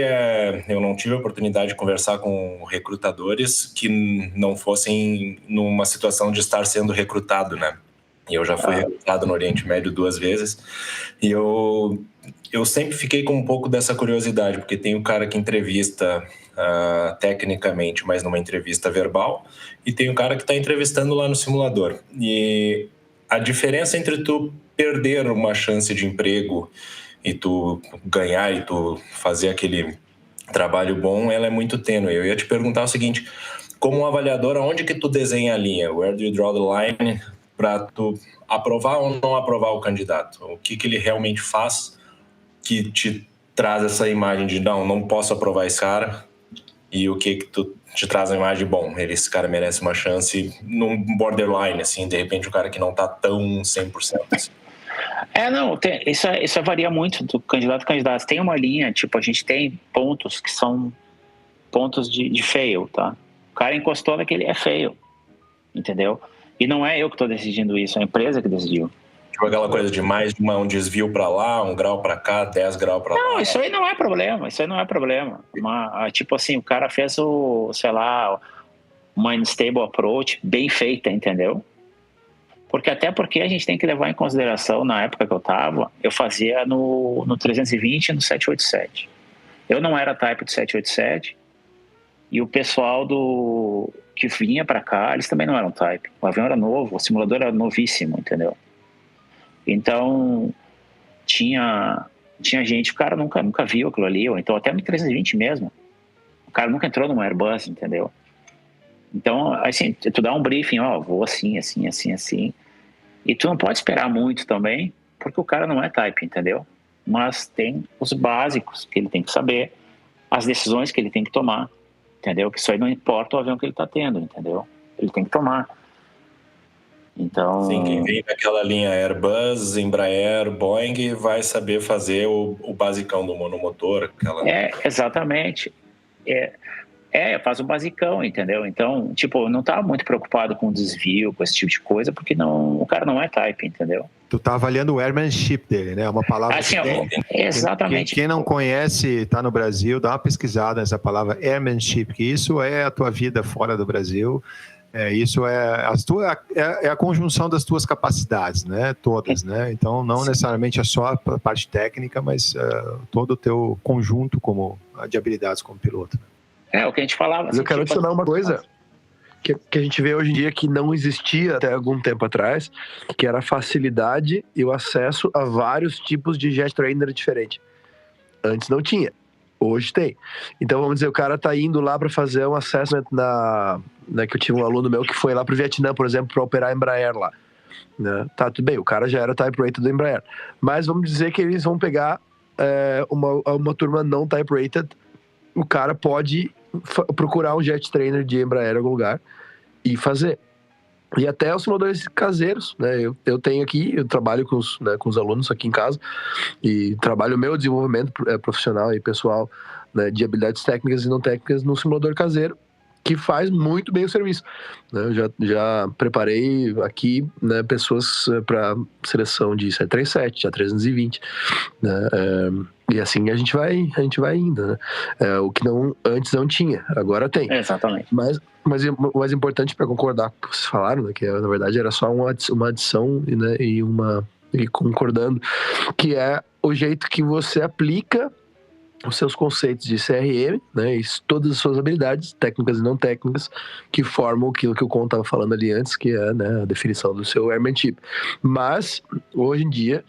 eu não tive a oportunidade de conversar com recrutadores que não fossem numa situação de estar sendo recrutado, né? E eu já fui recrutado no Oriente Médio 2 vezes. E eu sempre fiquei com um pouco dessa curiosidade, porque tem o cara que entrevista tecnicamente, mas numa entrevista verbal, e tem o cara que está entrevistando lá no simulador. E a diferença entre tu perder uma chance de emprego e tu ganhar e tu fazer aquele trabalho bom, ela é muito tênue. Eu ia te perguntar o seguinte: como um avaliador, aonde que tu desenha a linha? Where do you draw the line para tu aprovar ou não aprovar o candidato? O que ele realmente faz que te traz essa imagem de não posso aprovar esse cara, e o que tu te traz a imagem de bom, esse cara merece uma chance num borderline, assim, de repente o cara que não tá tão 100% assim. Isso varia muito do candidato a candidato. Tem uma linha, a gente tem pontos que são pontos de fail, tá? O cara encostou naquele é fail, entendeu? E não é eu que estou decidindo isso, é a empresa que decidiu. Tipo aquela coisa de mais um desvio para lá, 1 grau para cá, 10 graus para lá. Não, isso aí não é problema, tipo assim, o cara fez uma unstable approach bem feita, entendeu? Porque a gente tem que levar em consideração, na época que eu fazia no 320 e no 787. Eu não era type do 787 e o pessoal que vinha para cá, eles também não eram type. O avião era novo, o simulador era novíssimo, entendeu? Então, tinha gente, o cara nunca viu aquilo ali, ou então até no 320 mesmo. O cara nunca entrou numa Airbus, entendeu? Então, assim, tu dá um briefing, vou assim. E tu não pode esperar muito também, porque o cara não é type, entendeu? Mas tem os básicos que ele tem que saber, as decisões que ele tem que tomar, entendeu? Que isso aí não importa o avião que ele tá tendo, entendeu? Ele tem que tomar. Então... Sim, quem vem daquela linha Airbus, Embraer, Boeing vai saber fazer o basicão do monomotor. Exatamente. Faz o basicão, entendeu? Então, não tava muito preocupado com desvio, com esse tipo de coisa, porque o cara não é type, entendeu? Tu tá avaliando o airmanship dele, né? Uma palavra assim, exatamente. Quem não conhece, tá no Brasil, dá uma pesquisada nessa palavra airmanship, que isso é a tua vida fora do Brasil. Isso é a conjunção das tuas capacidades, né? Todas, né? Então, não necessariamente é só a parte técnica, mas todo o teu conjunto de habilidades como piloto. O que a gente falava. Mas eu quero adicionar uma coisa que a gente vê hoje em dia que não existia até algum tempo atrás, que era a facilidade e o acesso a vários tipos de jet trainer diferente. Antes não tinha. Hoje tem. Então, vamos dizer, o cara tá indo lá para fazer um assessment que eu tive um aluno meu que foi lá pro Vietnã, por exemplo, para operar Embraer lá. Né? Tá, tudo bem, o cara já era type rated do Embraer. Mas vamos dizer que eles vão pegar uma turma não type rated. O cara pode procurar um jet trainer de Embraer em algum lugar e fazer. E até os simuladores caseiros, né? Eu tenho aqui, eu trabalho com os alunos aqui em casa e trabalho o meu desenvolvimento profissional e pessoal, né, de habilidades técnicas e não técnicas no simulador caseiro, que faz muito bem o serviço. Eu já preparei aqui, né, pessoas para seleção de 737, de A320, né, e assim a gente vai indo, né? O que antes não tinha, agora tem. Exatamente. Mas o mais importante, para concordar com o que vocês falaram, né, que na verdade era só uma adição, né, e concordando, que é o jeito que você aplica os seus conceitos de CRM, né, e todas as suas habilidades, técnicas e não técnicas, que formam aquilo que o Con estava falando ali antes, que é, né, a definição do seu airmanship. Mas, hoje em dia,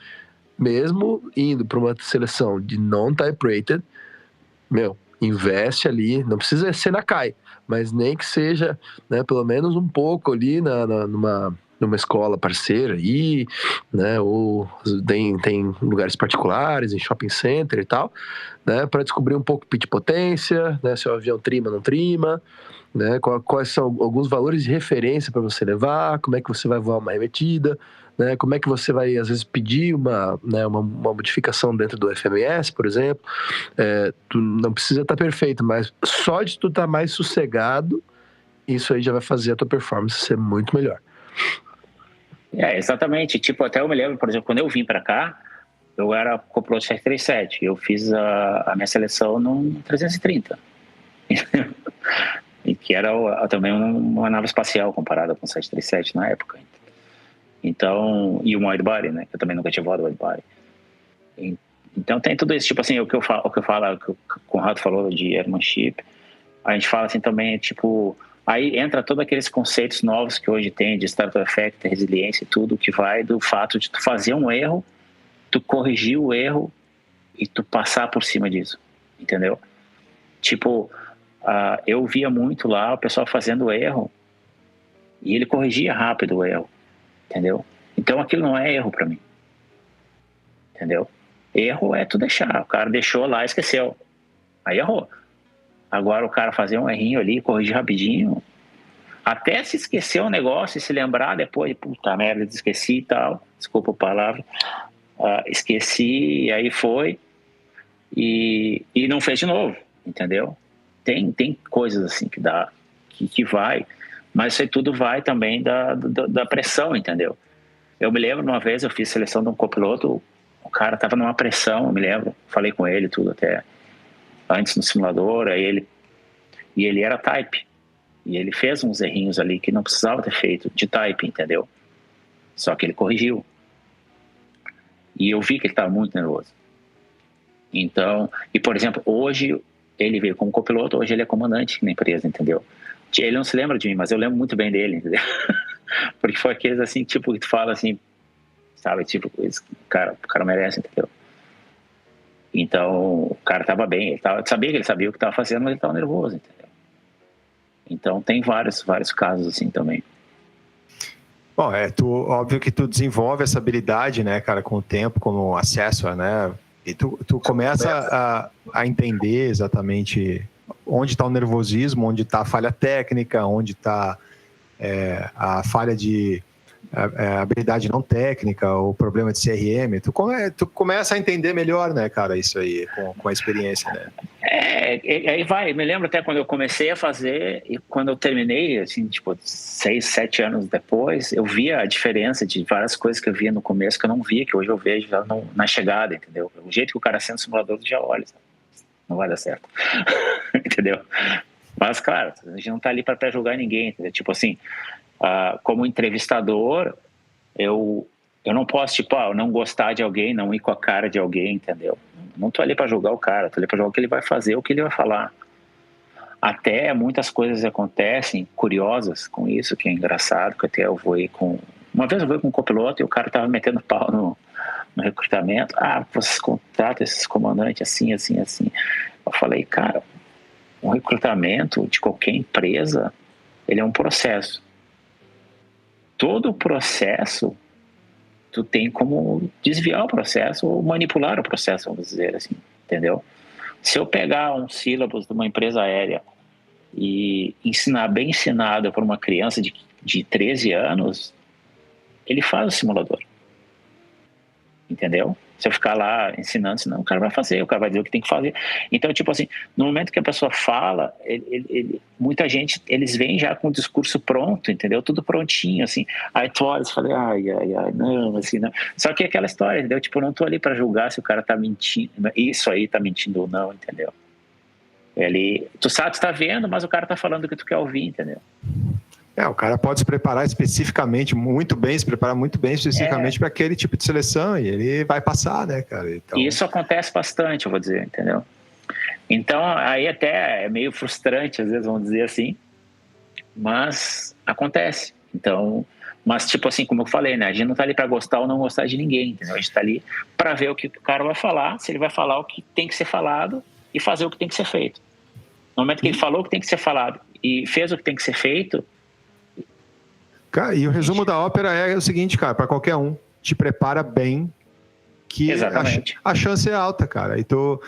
mesmo indo para uma seleção de non-type rated, investe ali, não precisa ser na CAI, mas nem que seja, né, pelo menos um pouco ali numa escola parceira aí, né, ou tem lugares particulares, em shopping center e tal, né, para descobrir um pouco pitch potência, né, se o avião trima ou não trima, né, quais são alguns valores de referência para você levar, como é que você vai voar uma remetida, né, como é que você vai, às vezes, pedir uma modificação dentro do FMS, por exemplo. Tu não precisa estar perfeito, mas só de tu estar mais sossegado, isso aí já vai fazer a tua performance ser muito melhor. Exatamente. Tipo, até eu me lembro, por exemplo, quando eu vim para cá, eu era copiloto 737. Eu fiz a minha seleção no 330. E que era também uma nave espacial comparada com o 737 na época. Então, e um wide body, né? Eu também nunca tinha voado wide body. Então tem tudo isso, tipo assim, o que o Conrado falou de airmanship, a gente fala assim também, tipo, aí entra todos aqueles conceitos novos que hoje tem de startup effect, resiliência e tudo, que vai do fato de tu fazer um erro, tu corrigir o erro e tu passar por cima disso, entendeu? Tipo, eu via muito lá o pessoal fazendo erro e ele corrigia rápido o erro, entendeu? Então aquilo não é erro para mim, entendeu? Erro é tu deixar, o cara deixou lá e esqueceu, aí errou. Agora o cara fazer um errinho ali, corrigir rapidinho, até se esquecer um negócio e se lembrar depois, puta merda, esqueci e tal, desculpa a palavra, esqueci e aí foi e não fez de novo, entendeu? Tem coisas assim que dá, que vai, mas isso aí tudo vai também da pressão, entendeu? Eu me lembro uma vez, eu fiz seleção de um copiloto, o cara tava numa pressão, eu me lembro, falei com ele tudo até antes no simulador, aí ele era type, e ele fez uns errinhos ali que não precisava ter feito de type, entendeu? Só que ele corrigiu. E eu vi que ele estava muito nervoso. Então, e por exemplo, hoje ele veio como copiloto, hoje ele é comandante na empresa, entendeu? Ele não se lembra de mim, mas eu lembro muito bem dele, entendeu? Porque foi aqueles assim, tipo, que tu fala assim, sabe, tipo, o cara merece, entendeu? Então, o cara estava bem, sabia que ele sabia o que estava fazendo, mas ele estava nervoso, entendeu? Então, tem vários casos assim também. Bom, óbvio que tu desenvolve essa habilidade, né, cara, com o tempo, como acesso, né, e tu começa a entender exatamente onde está o nervosismo, onde está a falha técnica, onde está a falha de habilidade não técnica, o problema de CRM, tu começa a entender melhor, né, cara, isso aí, com a experiência, né? Aí vai, me lembro até quando eu comecei a fazer e quando eu terminei, assim, tipo, 6, 7 anos depois, eu via a diferença de várias coisas que eu via no começo que eu não via, que hoje eu vejo já na chegada, entendeu? O jeito que o cara sendo simulador, tu já olha, sabe? Não vai dar certo, entendeu? Mas, claro, a gente não tá ali para julgar ninguém, entendeu? Tipo assim, como entrevistador, eu não posso, tipo, eu não gostar de alguém, não ir com a cara de alguém, entendeu? Não tô ali para julgar o cara, tô ali para julgar o que ele vai fazer, o que ele vai falar. Até muitas coisas acontecem curiosas com isso, que é engraçado, que até uma vez eu fui com um copiloto e o cara tava metendo pau no recrutamento. Vocês contratam esses comandantes assim, assim, assim. Eu falei, cara, o recrutamento de qualquer empresa, ele é um processo. Todo o processo, tu tem como desviar o processo ou manipular o processo, vamos dizer assim, entendeu? Se eu pegar um sílabus de uma empresa aérea e ensinar bem ensinado para uma criança de 13 anos, ele faz o simulador, entendeu? Se eu ficar lá ensinando, senão o cara vai fazer, o cara vai dizer o que tem que fazer. Então, tipo assim, no momento que a pessoa fala, muita gente, eles vêm já com o discurso pronto, entendeu? Tudo prontinho, assim. Aí tu olha e fala, ai, não, assim, não. Só que é aquela história, entendeu? Tipo, eu não tô ali para julgar se o cara tá mentindo, isso aí tá mentindo ou não, entendeu? Tu sabe, tu tá vendo, mas o cara tá falando o que tu quer ouvir, entendeu? O cara pode se preparar especificamente, se preparar muito bem especificamente para aquele tipo de seleção e ele vai passar, né, cara? Então... Isso acontece bastante, eu vou dizer, entendeu? Então, aí até é meio frustrante, às vezes, vamos dizer assim, mas acontece. Então, Mas, tipo assim, como eu falei, né? A gente não tá ali para gostar ou não gostar de ninguém, entendeu? A gente tá ali para ver o que o cara vai falar, se ele vai falar o que tem que ser falado e fazer o que tem que ser feito. No momento que ele falou o que tem que ser falado e fez o que tem que ser feito... Cara, e o resumo da ópera é o seguinte, cara, para qualquer um, te prepara bem, que a chance é alta, cara. E tu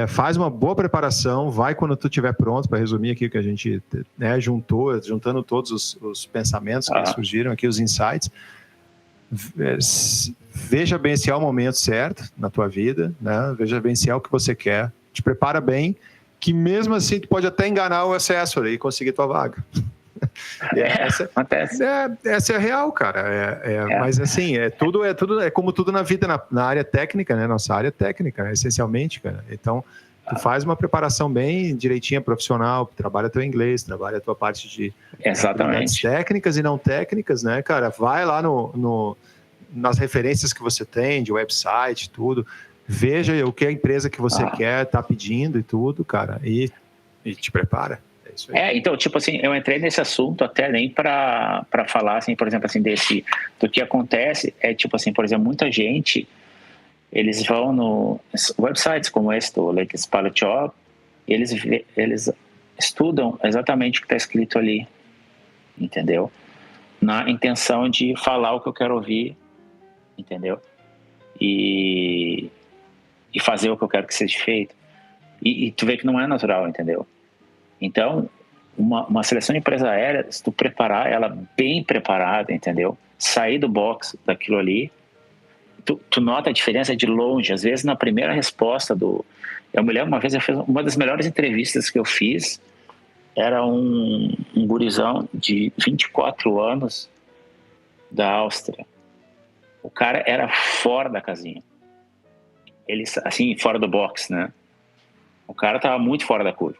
faz uma boa preparação, vai quando tu estiver pronto, para resumir aqui o que a gente, né, juntando todos os pensamentos que surgiram aqui, os insights. Veja bem se é o momento certo na tua vida, né? Veja bem se é o que você quer. Te prepara bem, que mesmo assim tu pode até enganar o assessor e conseguir tua vaga. Essa é a real, cara. Mas assim, tudo é como tudo na vida, na área técnica, né? Nossa área técnica, né? Essencialmente, cara. Então, tu faz uma preparação bem direitinha, profissional, trabalha teu inglês, trabalha a tua parte de habilidades técnicas e não técnicas, né, cara? Vai lá nas referências que você tem, de website, tudo. Veja o que a empresa que você quer tá pedindo e tudo, cara. E te prepara. Então, tipo assim, eu entrei nesse assunto até nem para falar, assim, por exemplo, assim, do que acontece, tipo assim, por exemplo, muita gente, eles vão no websites como esse do Latest Pilot Job, eles estudam exatamente o que está escrito ali, entendeu? Na intenção de falar o que eu quero ouvir, entendeu? E fazer o que eu quero que seja feito. E tu vê que não é natural, entendeu? Então, uma seleção de empresa aérea, se tu preparar ela bem preparada, entendeu? Sair do box daquilo ali, tu nota a diferença de longe. Às vezes, na primeira resposta eu me lembro, uma vez eu fiz uma das melhores entrevistas que eu fiz, era um gurizão de 24 anos da Áustria. O cara era fora da casinha. Ele, assim, fora do box, né? O cara tava muito fora da curva.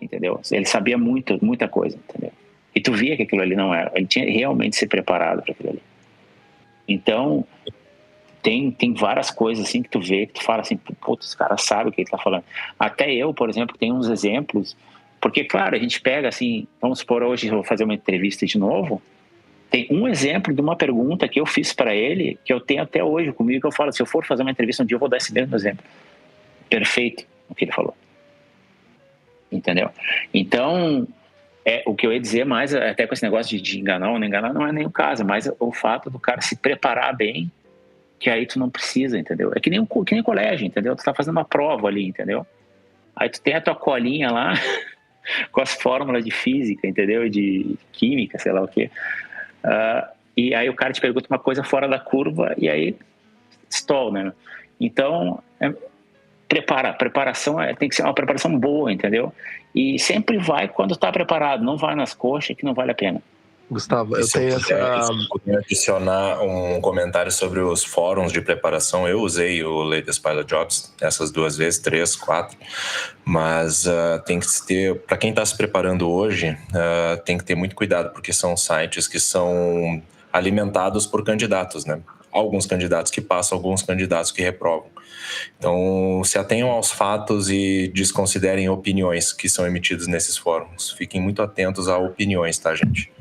Entendeu? Ele sabia muita coisa, entendeu? E tu via que aquilo ali não era. Ele tinha realmente se preparado para aquilo ali. Então, tem várias coisas assim que tu vê, que tu fala assim, putz, esse cara sabe o que ele tá falando. Até eu, por exemplo, tenho uns exemplos, porque, claro, a gente pega assim, vamos supor, hoje eu vou fazer uma entrevista de novo, tem um exemplo de uma pergunta que eu fiz para ele, que eu tenho até hoje comigo, que eu falo, se eu for fazer uma entrevista um dia, eu vou dar esse mesmo exemplo. Perfeito, o que ele falou. Entendeu? Então, o que eu ia dizer mais, até com esse negócio de enganar ou não enganar, não é nem o caso, mas o fato do cara se preparar bem, que aí tu não precisa, entendeu? É que nem colégio, entendeu? Tu tá fazendo uma prova ali, entendeu? Aí tu tem a tua colinha lá com as fórmulas de física, entendeu? De química, sei lá o quê. E aí o cara te pergunta uma coisa fora da curva e aí stall, né? Então, preparação tem que ser uma preparação boa, entendeu? E sempre vai quando está preparado, não vai nas coxas que não vale a pena. Gustavo, eu tenho essa... Podia adicionar um comentário sobre os fóruns de preparação. Eu usei o Latest Pilot Jobs essas 2 vezes, 3, 4, mas tem que ter, para quem está se preparando hoje, tem que ter muito cuidado, porque são sites que são alimentados por candidatos, né? Alguns candidatos que passam, alguns candidatos que reprovam. Então, se atenham aos fatos e desconsiderem opiniões que são emitidas nesses fóruns. Fiquem muito atentos a opiniões, tá, gente?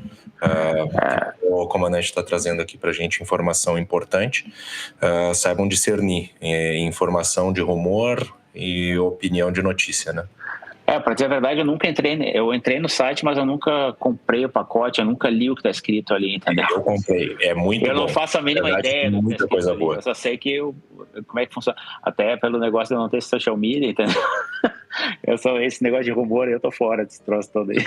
O comandante está trazendo aqui para a gente informação importante. Saibam discernir informação de rumor e opinião de notícia, né? Para dizer a verdade, eu entrei no site, mas eu nunca comprei o pacote, eu nunca li o que está escrito ali, entendeu? Eu comprei, é muito bom. Eu não faço a mínima ideia. Muita coisa boa. Eu só sei como é que funciona. Até pelo negócio de eu não ter social media, entendeu? Esse negócio de rumor, eu tô fora desse troço todo aí.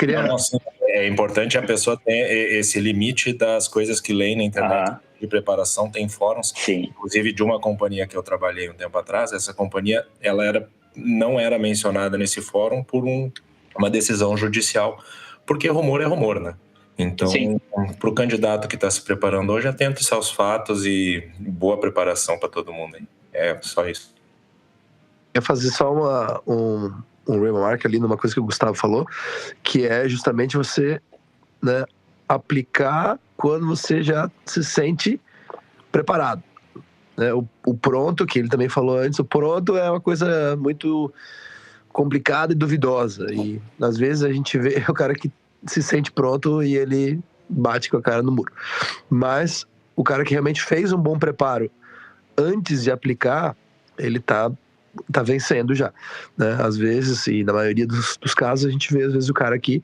É importante a pessoa ter esse limite das coisas que lê na internet. De preparação, tem fóruns. Sim. Inclusive de uma companhia que eu trabalhei um tempo atrás, essa companhia, ela não era mencionada nesse fórum por uma decisão judicial, porque rumor é rumor, né? Então, para o candidato que está se preparando hoje, atente-se aos fatos e boa preparação para todo mundo aí. É só isso. Eu ia fazer só um remark ali numa coisa que o Gustavo falou, que é justamente você, né, aplicar quando você já se sente preparado. O pronto, que ele também falou antes, o pronto é uma coisa muito complicada e duvidosa. E às vezes a gente vê o cara que se sente pronto e ele bate com a cara no muro. Mas o cara que realmente fez um bom preparo antes de aplicar, ele tá vencendo já, né? Às vezes, e na maioria dos casos, a gente vê às vezes o cara que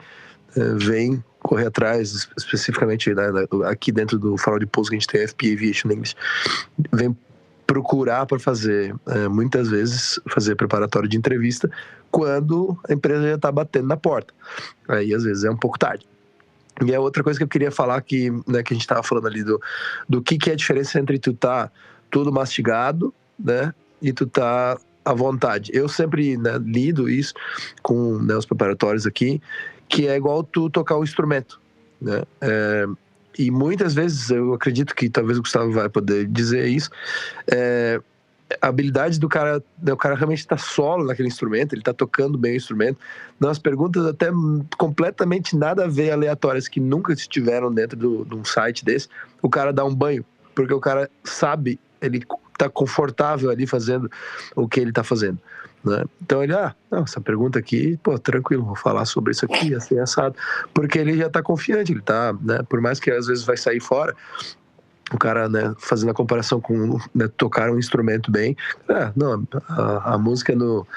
vem correr atrás, especificamente, né, aqui dentro do Farol de Pouso que a gente tem a FP Aviation English, vem procurar para fazer, muitas vezes, fazer preparatório de entrevista quando a empresa já está batendo na porta. Aí, às vezes, é um pouco tarde. E a outra coisa que eu queria falar que, né, que a gente estava falando ali do que é a diferença entre tu tá tudo mastigado, né, e tu tá à vontade. Eu sempre, né, lido isso com, né, os preparatórios aqui, que é igual tu tocar um instrumento, né? E muitas vezes, eu acredito que talvez o Gustavo vai poder dizer isso, a habilidade do cara, né, o cara realmente está solo naquele instrumento, ele está tocando bem o instrumento. Nas perguntas até completamente nada a ver, aleatórias, que nunca estiveram dentro de um site desse, o cara dá um banho, porque o cara sabe, ele está confortável ali fazendo o que ele está fazendo, né? Então ele, não, essa pergunta aqui, pô, tranquilo, vou falar sobre isso aqui, assim, assado, porque ele já está confiante, ele está, né, por mais que às vezes vai sair fora, o cara, né, fazendo a comparação com, né, tocar um instrumento bem, não, a música é no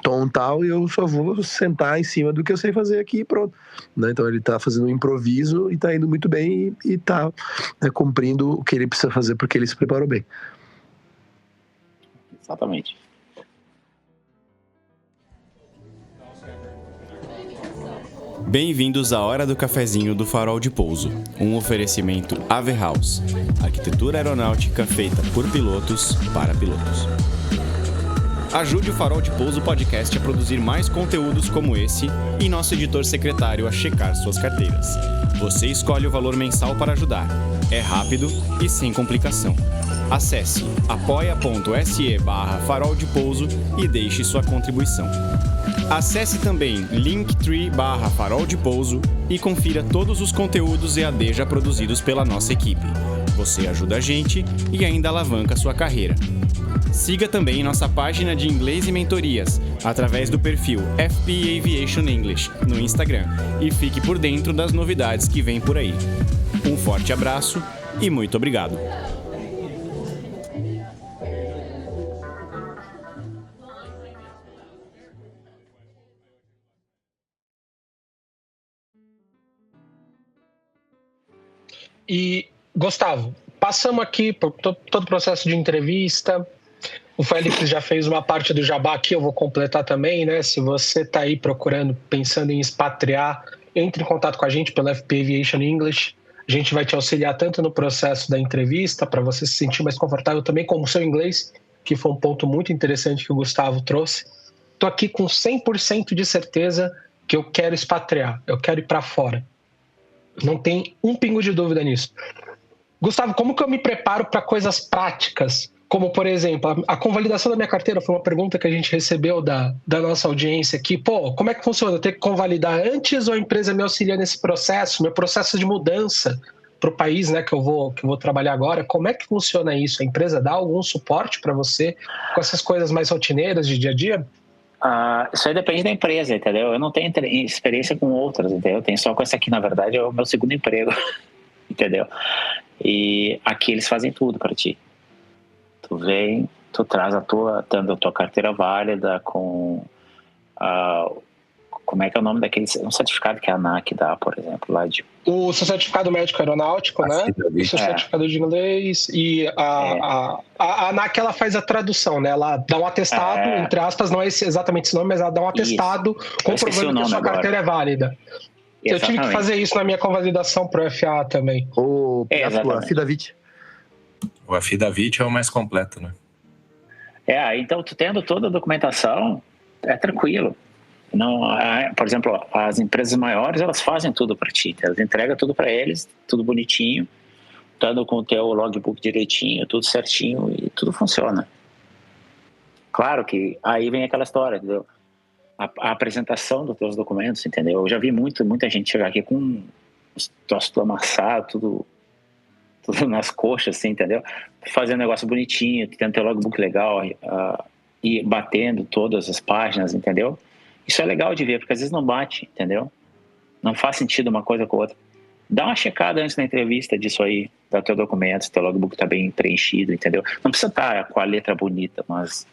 tom tal e eu só vou sentar em cima do que eu sei fazer aqui e pronto, né? Então ele tá fazendo um improviso e tá indo muito bem e tá, né, cumprindo o que ele precisa fazer porque ele se preparou bem. Exatamente. Bem-vindos à Hora do Cafezinho do Farol de Pouso, um oferecimento Ave House, arquitetura aeronáutica feita por pilotos para pilotos. Ajude o Farol de Pouso Podcast a produzir mais conteúdos como esse e nosso editor secretário a checar suas carteiras. Você escolhe o valor mensal para ajudar. É rápido e sem complicação. Acesse apoia.se/Farol de Pouso e deixe sua contribuição. Acesse também linktree/Farol de Pouso e confira todos os conteúdos EAD já produzidos pela nossa equipe. Você ajuda a gente e ainda alavanca sua carreira. Siga também nossa página de inglês e mentorias através do perfil FP Aviation English no Instagram e fique por dentro das novidades que vêm por aí. Um forte abraço e muito obrigado! E, Gustavo, passamos aqui por todo o processo de entrevista. O Félix já fez uma parte do jabá aqui, eu vou completar também, né? Se você está aí pensando em expatriar, entre em contato com a gente pelo FP Aviation English. A gente vai te auxiliar tanto no processo da entrevista, para você se sentir mais confortável também com o seu inglês, que foi um ponto muito interessante que o Gustavo trouxe. Estou aqui com 100% de certeza que eu quero expatriar, eu quero ir para fora. Não tem um pingo de dúvida nisso. Gustavo, como que eu me preparo para coisas práticas? Como, por exemplo, a convalidação da minha carteira foi uma pergunta que a gente recebeu da nossa audiência aqui. Pô, como é que funciona? Eu tenho que convalidar antes ou a empresa me auxilia nesse processo? Meu processo de mudança para o país, né, que eu vou trabalhar agora, como é que funciona isso? A empresa dá algum suporte para você com essas coisas mais rotineiras de dia a dia? Isso aí depende da empresa, entendeu? Eu não tenho experiência com outras, entendeu? Eu tenho só com essa aqui, na verdade, é o meu segundo emprego, entendeu? E aqui eles fazem tudo para ti. Tu vem, tu traz tendo a tua carteira válida com como é que é o nome daquele um certificado que a ANAC dá, por exemplo, lá de... O seu certificado médico aeronáutico, né? O seu certificado de inglês e a ANAC, ela faz a tradução, né? Ela dá um atestado, entre aspas, não é exatamente esse nome, mas ela dá um atestado comprovando que a sua carteira é válida. Exatamente. Eu tive que fazer isso na minha convalidação pro FAA também. O Affidavit. O Affidavit é o mais completo, né? Então tu tendo toda a documentação, é tranquilo. Não, por exemplo, as empresas maiores, elas fazem tudo para ti, elas entregam tudo para eles, tudo bonitinho, dando com o teu logbook direitinho, tudo certinho e tudo funciona. Claro que aí vem aquela história, entendeu? A apresentação dos teus documentos, entendeu? Eu já vi muita gente chegar aqui com os troços tudo amassado, tudo nas coxas, assim, entendeu? Fazendo um negócio bonitinho, tendo teu logbook legal e batendo todas as páginas, entendeu? Isso é legal de ver, porque às vezes não bate, entendeu? Não faz sentido uma coisa com a outra. dá uma checada antes da entrevista disso aí, dá teu documento, se teu logbook tá bem preenchido, entendeu? Não precisa estar com a letra bonita, mas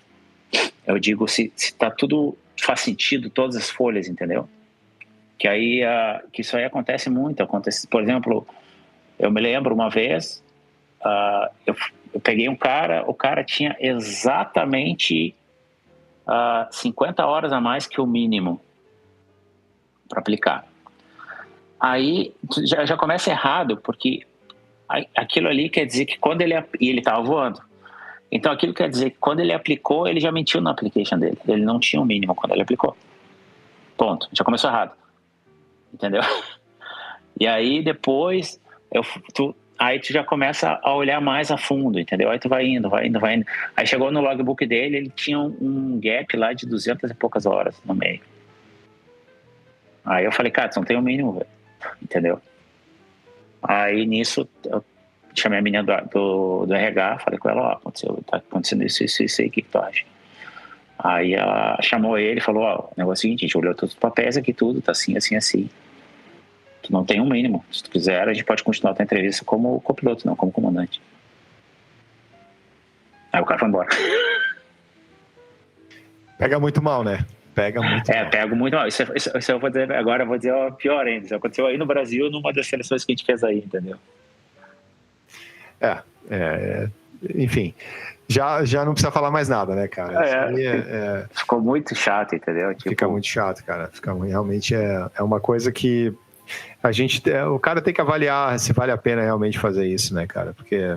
eu digo se tá tudo, faz sentido, todas as folhas, entendeu? Que aí, que isso aí acontece muito, por exemplo, eu me lembro uma vez, eu peguei um cara, o cara tinha exatamente 50 horas a mais que o mínimo para aplicar. Aí já começa errado, porque aquilo ali quer dizer que quando ele estava voando, então aquilo quer dizer que quando ele aplicou, ele já mentiu na application dele, ele não tinha um mínimo quando ele aplicou, ponto, já começou errado, entendeu? E aí depois aí tu já começa a olhar mais a fundo, entendeu? Aí tu vai indo. Aí chegou no logbook dele, ele tinha um gap lá de 200 e poucas horas no meio. Aí eu falei, cara, tu não tem o mínimo, velho. Entendeu? Aí nisso, eu chamei a menina do RH, falei com ela, tá acontecendo isso aí, o que tu acha? Aí ela chamou ele e falou, o negócio é o seguinte, a gente olhou todos os papéis aqui, tudo, tá assim. Tu não tem um mínimo. Se tu quiser, a gente pode continuar a tua entrevista como copiloto, não como comandante. Aí o cara foi embora. Pega muito mal, né? Pego muito mal. Isso eu vou dizer, agora eu vou dizer pior ainda. Isso aconteceu aí no Brasil, numa das seleções que a gente fez aí, entendeu? Enfim, já não precisa falar mais nada, né, cara? Ficou muito chato, entendeu? Fica muito chato, cara. Realmente é uma coisa que o cara tem que avaliar se vale a pena realmente fazer isso, né, cara? Porque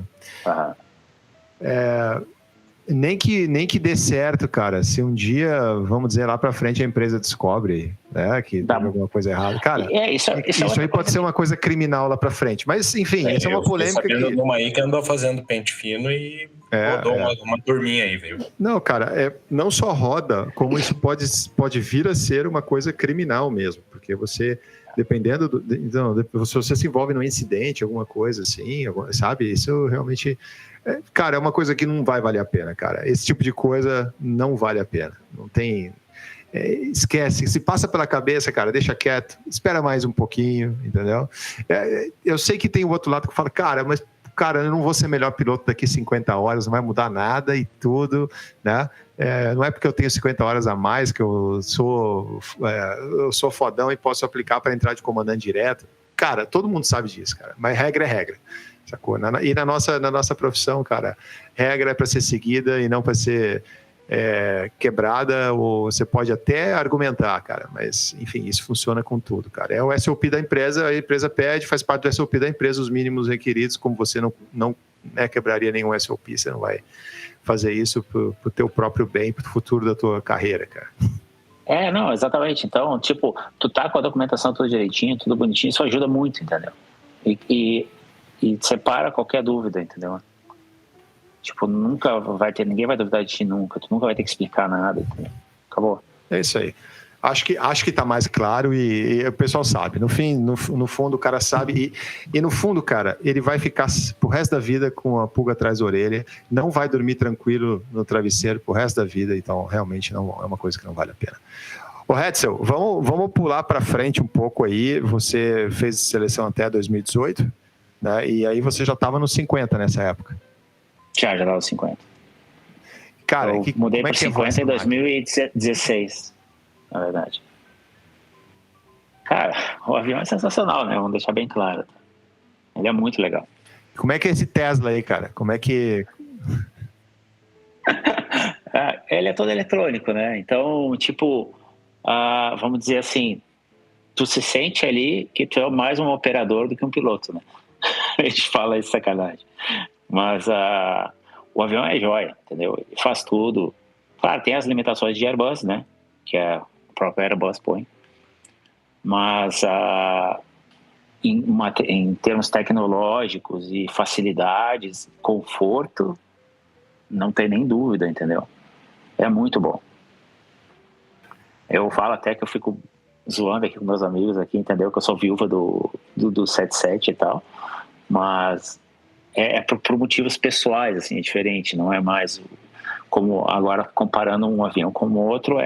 nem que dê certo, cara, se um dia, vamos dizer, lá pra frente a empresa descobre, né, que teve alguma coisa errada. Cara, isso aí pode ser uma coisa criminal lá pra frente. Mas, enfim, essa é uma polêmica. Eu sabendo de uma aí que andou fazendo pente fino e rodou uma turminha aí, viu? Não, cara, não só roda, como isso pode vir a ser uma coisa criminal mesmo, porque você... Dependendo se você se envolve num incidente, alguma coisa assim, sabe? Isso realmente, cara, é uma coisa que não vai valer a pena, cara. Esse tipo de coisa não vale a pena. Não tem... esquece. Se passa pela cabeça, cara, deixa quieto. Espera mais um pouquinho, entendeu? Eu sei que tem o outro lado que fala, cara, eu não vou ser melhor piloto daqui 50 horas, não vai mudar nada e tudo, né? Não é porque eu tenho 50 horas a mais que eu sou fodão e posso aplicar para entrar de comandante direto. Cara, todo mundo sabe disso, cara. Mas regra é regra, sacou? E na nossa profissão, cara, regra é para ser seguida e não para ser quebrada, ou você pode até argumentar, cara, mas, enfim, isso funciona com tudo, cara. É o SOP da empresa, a empresa pede, faz parte do SOP da empresa, os mínimos requeridos, como você não quebraria nenhum SOP, você não vai fazer isso pro teu próprio bem, pro futuro da tua carreira, cara. Não, exatamente. Então, tipo, tu tá com a documentação tudo direitinho, tudo bonitinho, isso ajuda muito, entendeu? E separa qualquer dúvida, entendeu? Tipo, ninguém vai duvidar de ti nunca, tu nunca vai ter que explicar nada, entendeu? Acabou. É isso aí. Acho que tá mais claro e o pessoal sabe. No fundo, o cara sabe. E no fundo, cara, ele vai ficar pro resto da vida com a pulga atrás da orelha, não vai dormir tranquilo no travesseiro pro resto da vida, então realmente não é uma coisa que não vale a pena. Ô, Hetzel, vamos pular para frente um pouco aí. Você fez seleção até 2018, né? E aí você já estava nos 50 nessa época. Já estava nos 50. Cara, eu mudei para 50 em 2016. Na verdade. Cara, o avião é sensacional, né? Vamos deixar bem claro. Ele é muito legal. Como é que é esse Tesla aí, cara? Como é que... Ele é todo eletrônico, né? Então, tipo, vamos dizer assim, tu se sente ali que tu é mais um operador do que um piloto, né? A gente fala isso sacanagem. Mas o avião é joia, entendeu? Ele faz tudo. Claro, tem as limitações de Airbus, né? Que é o próprio Airbus põe. Mas em termos tecnológicos e facilidades, conforto, não tem nem dúvida, entendeu? É muito bom. Eu falo até que eu fico zoando aqui com meus amigos aqui, entendeu? Que eu sou viúva do 77 e tal. Mas por motivos pessoais, assim, é diferente. Não é mais como agora comparando um avião com o outro.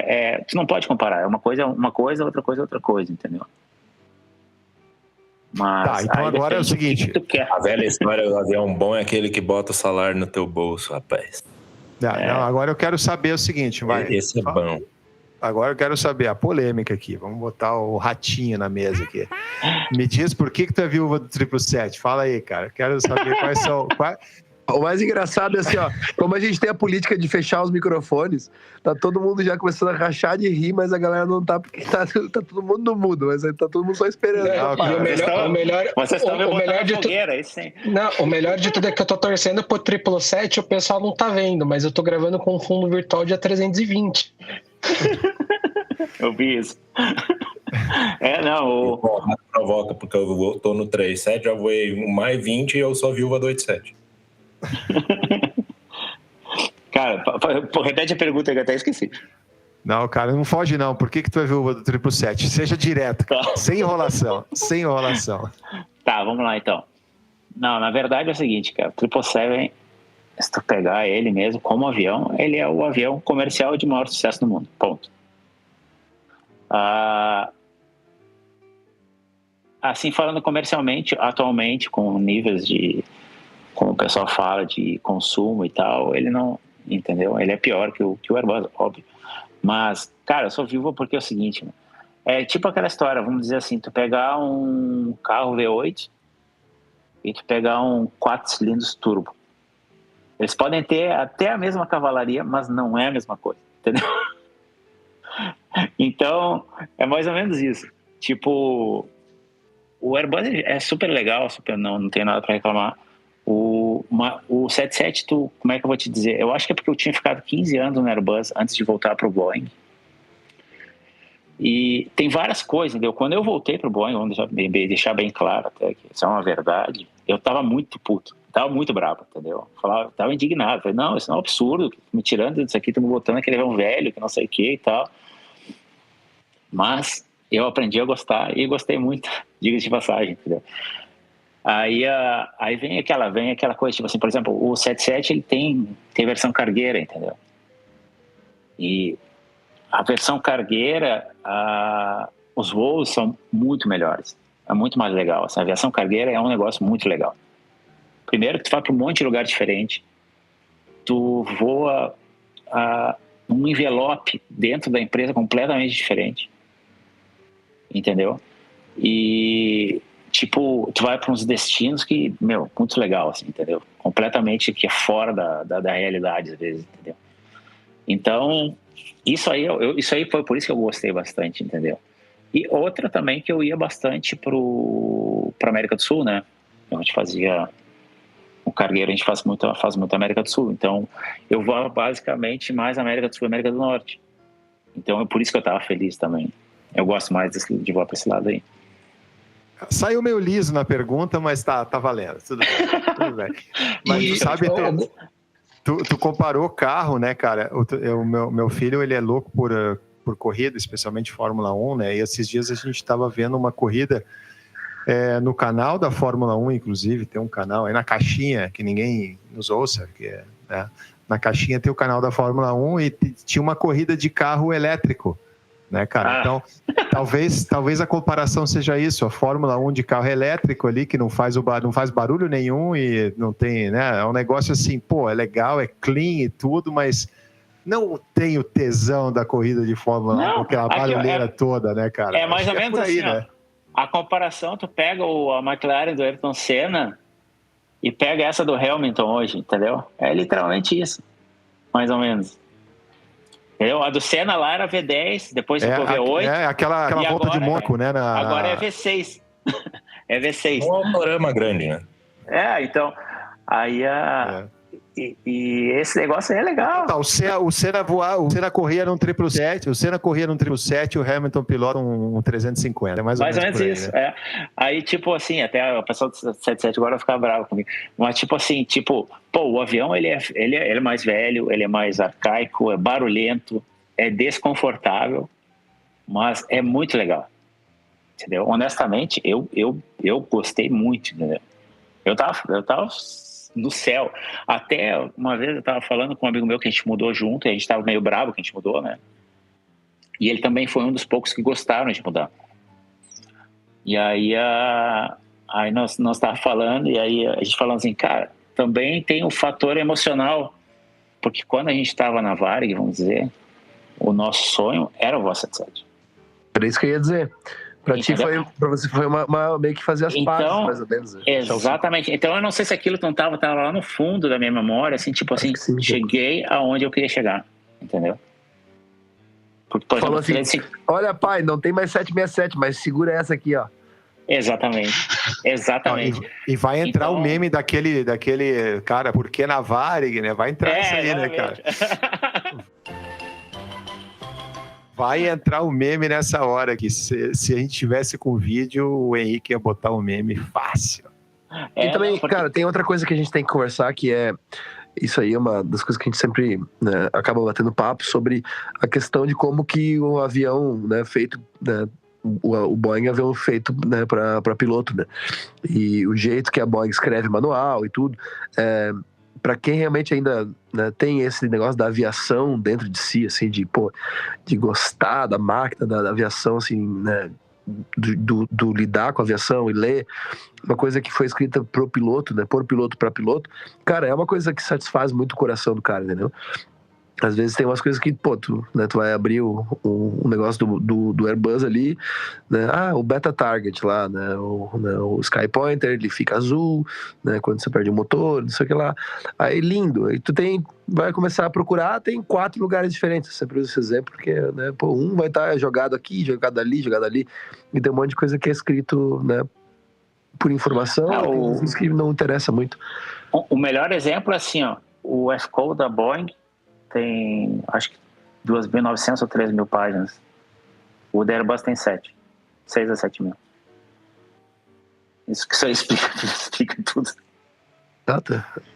Tu não pode comparar. É uma coisa, outra coisa, entendeu? Mas Tá, então agora é o seguinte. Tu quer. A velha história do avião bom é aquele que bota o salário no teu bolso, rapaz. Não, agora eu quero saber o seguinte, vai. Esse é bom. Agora eu quero saber a polêmica aqui. Vamos botar o ratinho na mesa aqui. Me diz por que tu é viúva do 777. Fala aí, cara. Quero saber quais são... O mais engraçado é assim, ó, como a gente tem a política de fechar os microfones, tá todo mundo já começando a rachar de rir, mas a galera não tá, porque tá todo mundo no mudo, mas tá todo mundo só esperando. O melhor de tudo é que eu tô torcendo pro 777 e o pessoal não tá vendo, mas eu tô gravando com um fundo virtual de A320. Eu vi isso. Provoca, porque eu tô no 37, já voei mais 20 e eu sou viúva do 87. Cara, repete a pergunta que eu até esqueci. Não, cara, não foge não. Por que tu é viúva do 777? Seja direto, cara. Sem enrolação. Sem enrolação. Tá, vamos lá então. Não, na verdade é o seguinte, cara. O 777, se tu pegar ele mesmo como avião, ele é o avião comercial de maior sucesso no mundo. Ponto. Assim, falando comercialmente, atualmente, com níveis de... como o pessoal fala de consumo e tal, ele não, entendeu? Ele é pior que o Airbus, óbvio. Mas, cara, eu sou viúva porque é o seguinte, é tipo aquela história, vamos dizer assim, tu pegar um carro V8 e tu pegar um 4 cilindros turbo. Eles podem ter até a mesma cavalaria, mas não é a mesma coisa, entendeu? Então, é mais ou menos isso. Tipo, o Airbus é super legal, não tem nada para reclamar. O 77, como é que eu vou te dizer? Eu acho que é porque eu tinha ficado 15 anos no Airbus antes de voltar para o Boeing. E tem várias coisas, entendeu? Quando eu voltei para o Boeing, vamos deixar bem claro até que isso é uma verdade, eu estava muito puto, estava muito bravo, entendeu? Estava indignado, falei, não, isso é um absurdo, me tirando disso aqui, estão me botando aquele avião velho, que não sei o que e tal. Mas eu aprendi a gostar e gostei muito, diga-se de passagem, entendeu? Aí vem aquela coisa, tipo assim, por exemplo, o 77 ele tem versão cargueira, entendeu? E a versão cargueira, os voos são muito melhores, é muito mais legal. Assim, a versão cargueira é um negócio muito legal. Primeiro que tu vai para um monte de lugar diferente, tu voa num envelope dentro da empresa completamente diferente, entendeu? E tipo, tu vai para uns destinos que, muito legal, assim, entendeu? Completamente que é fora da realidade, às vezes, entendeu? Então, isso aí foi por isso que eu gostei bastante, entendeu? E outra também que eu ia bastante para América do Sul, né? A gente fazia o cargueiro, a gente faz muito América do Sul, então eu vou basicamente mais América do Sul e América do Norte. Então, é por isso que eu estava feliz também. Eu gosto mais de voar para esse lado aí. Saiu meio liso na pergunta, mas tá valendo. Tudo bem. Mas tu sabe, tu comparou carro, né, cara? O meu filho, ele é louco por corrida, especialmente Fórmula 1, né? E esses dias a gente estava vendo uma corrida no canal da Fórmula 1, inclusive, tem um canal aí na caixinha, que ninguém nos ouça, né? Na caixinha tem o canal da Fórmula 1 e tinha uma corrida de carro elétrico, né, cara? Então, talvez a comparação seja isso, a Fórmula 1 de carro elétrico ali, que não faz barulho nenhum e não tem, né? É um negócio assim, pô, é legal, é clean e tudo, mas não tem o tesão da corrida de Fórmula 1, com aquela barulheira toda, né, cara? É mais ou menos aí, assim, né? A comparação, tu pega a McLaren do Ayrton Senna e pega essa do Hamilton hoje, entendeu? É literalmente isso, mais ou menos. A do Senna lá era V10, depois ficou V8. Aquela volta de Mônaco, né? Agora é V6. É V6. Um autorama grande, né? Então, aí e esse negócio aí é legal. Tá, o Senna corria num 777, o Hamilton pilota um 350. É mais ou menos aí, isso. Né? Aí, tipo assim, até o pessoal do 777 agora vai ficar bravo comigo. Mas, tipo assim, o avião ele é mais velho, ele é mais arcaico, é barulhento, é desconfortável, mas é muito legal. Entendeu? Honestamente, eu gostei muito, entendeu? Eu tava no céu. Até uma vez eu tava falando com um amigo meu que a gente mudou junto, e a gente tava meio bravo que a gente mudou, né? E ele também foi um dos poucos que gostaram de mudar. E aí Aí nós estávamos falando, e aí a gente falando assim, cara, também tem o fator emocional, porque quando a gente estava na Varig, vamos dizer, o nosso sonho era o Voz 77. Era isso que eu ia dizer. Pra você foi uma meio que fazer as pazes, mais ou menos. Né? Exatamente. Então eu não sei se aquilo não estava lá no fundo da minha memória, assim, tipo assim, cheguei aonde eu queria chegar, entendeu? Porque, por falou exemplo, assim, olha pai, não tem mais 767, mas segura essa aqui, ó. Exatamente. E vai entrar o meme daquele cara, porque na Varig, né? Vai entrar isso aí, exatamente. né, cara? Vai entrar o meme nessa hora que se a gente tivesse com vídeo, o Henrique ia botar o meme fácil. E também, cara, tem outra coisa que a gente tem que conversar, que é isso aí é uma das coisas que a gente sempre, né, acaba batendo papo sobre a questão de como que o avião, né, feito, né, o Boeing é um avião feito, né, para piloto, né, e o jeito que a Boeing escreve manual e tudo, para quem realmente ainda, né, tem esse negócio da aviação dentro de si, assim, de gostar da máquina, da aviação, assim, né, do lidar com a aviação e ler uma coisa que foi escrita pro piloto, né, por piloto para piloto, cara, é uma coisa que satisfaz muito o coração do cara, entendeu? Às vezes tem umas coisas que, tu vai abrir o negócio do Airbus ali, né? O Beta Target lá, né? O Sky Pointer, ele fica azul, né? Quando você perde o motor, não sei o que lá. Aí, lindo. Aí tu vai começar a procurar, tem 4 lugares diferentes. Eu sempre uso esse exemplo, porque, né? Um vai estar jogado aqui, jogado ali, e tem um monte de coisa que é escrito, né? Por informação, que não interessa muito. O melhor exemplo é assim, ó, o F-Code da Boeing tem, acho que 2.900 ou 3.000 páginas. O da Airbus tem 6 a 7 mil. Isso que só explica tudo. Tá.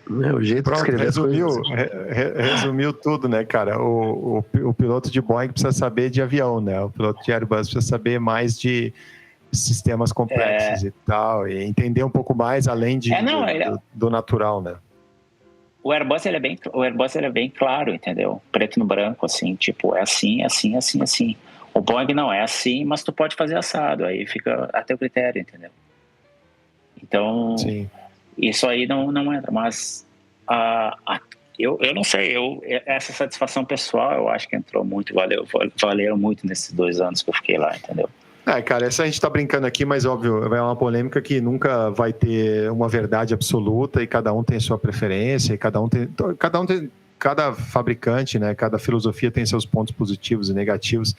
O jeito de escrever resumiu tudo, né, cara? O piloto de Boeing precisa saber de avião, né? O piloto de Airbus precisa saber mais de sistemas complexos e tal, e entender um pouco mais além do natural, né? O Airbus ele é bem claro, entendeu? Preto no branco, assim, tipo, é assim, assim, assim, assim. O Boeing não é assim, mas tu pode fazer assado, aí fica a teu critério, entendeu? Então, sim, isso aí não entra, mas eu não sei, essa satisfação pessoal eu acho que entrou muito, valeram muito nesses 2 anos que eu fiquei lá, entendeu? Cara, essa a gente tá brincando aqui, mas óbvio, é uma polêmica que nunca vai ter uma verdade absoluta e cada um tem sua preferência e cada fabricante, né, cada filosofia tem seus pontos positivos e negativos.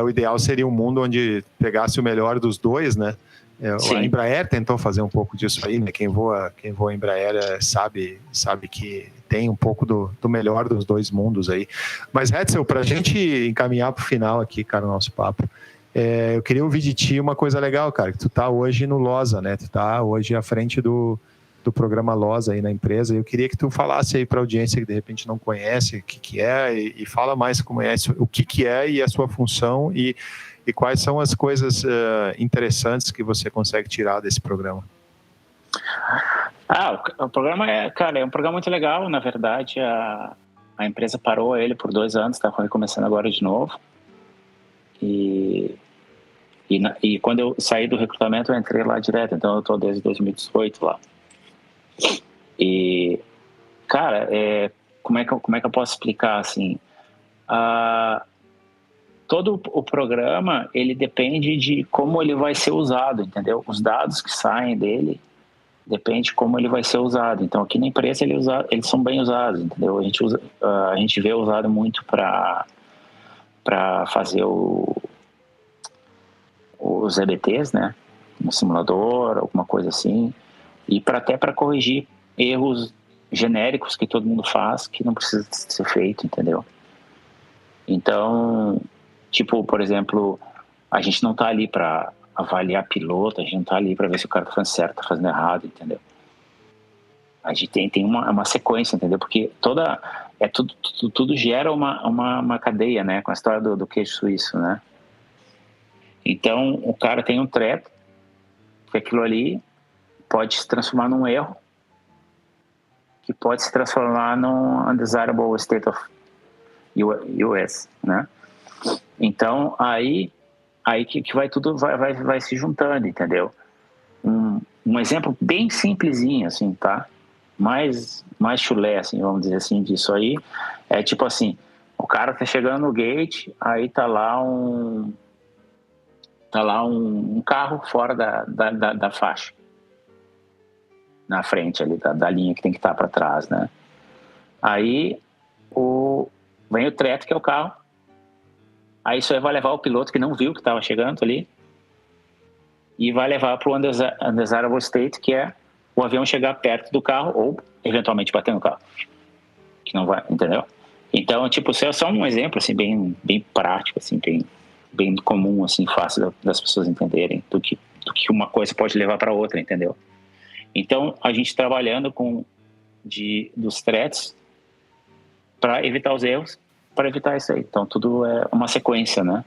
O ideal seria um mundo onde pegasse o melhor dos dois, né? A Embraer tentou fazer um pouco disso aí, né? Quem voa Embraer sabe que tem um pouco do melhor dos dois mundos aí. Mas, Hetzel, pra gente encaminhar pro final aqui, cara, o nosso papo, eu queria ouvir de ti uma coisa legal, cara, que tu tá hoje no LOSA, né? Tu tá hoje à frente do programa LOSA aí na empresa. Eu queria que tu falasse aí para a audiência que de repente não conhece o que é e fala mais como é o que é e a sua função e quais são as coisas interessantes que você consegue tirar desse programa. O programa é um programa muito legal. Na verdade, a empresa parou ele por 2 anos, está recomeçando agora de novo. E quando eu saí do recrutamento, eu entrei lá direto. Então, eu estou desde 2018 lá. E, cara, como é que eu posso explicar, assim? Todo o programa, ele depende de como ele vai ser usado, entendeu? Os dados que saem dele, depende de como ele vai ser usado. Então, aqui na empresa, eles são bem usados, entendeu? A gente vê usado muito para fazer os EBTs, né, no simulador, alguma coisa assim, e até para corrigir erros genéricos que todo mundo faz, que não precisa ser feito, entendeu? Então, tipo, por exemplo, a gente não tá ali para avaliar piloto, a gente não tá ali para ver se o cara tá fazendo certo, tá fazendo errado, entendeu? A gente tem uma sequência, entendeu? Porque tudo gera uma cadeia, né? Com a história do queijo suíço, né? Então, o cara tem um treco, que aquilo ali pode se transformar num erro, que pode se transformar num undesirable state of US, né? Então, aí que vai tudo vai se juntando, entendeu? um exemplo bem simplesinho, assim, tá? Mais chulé, assim, vamos dizer assim, disso aí. É tipo assim, o cara tá chegando no gate, aí tá lá um carro fora da faixa. Na frente ali, da linha que tem que estar para trás, né? Aí vem o treto, que é o carro. Aí isso aí vai levar o piloto que não viu que estava chegando ali e vai levar para o undesirable state, que é o avião chegar perto do carro ou eventualmente bater no carro. Que não vai, entendeu? Então, tipo, isso é só um exemplo, assim, bem prático, assim, bem comum, assim, fácil das pessoas entenderem do que uma coisa pode levar para outra, entendeu? Então, a gente trabalhando dos threats para evitar os erros, para evitar isso aí. Então, tudo é uma sequência, né?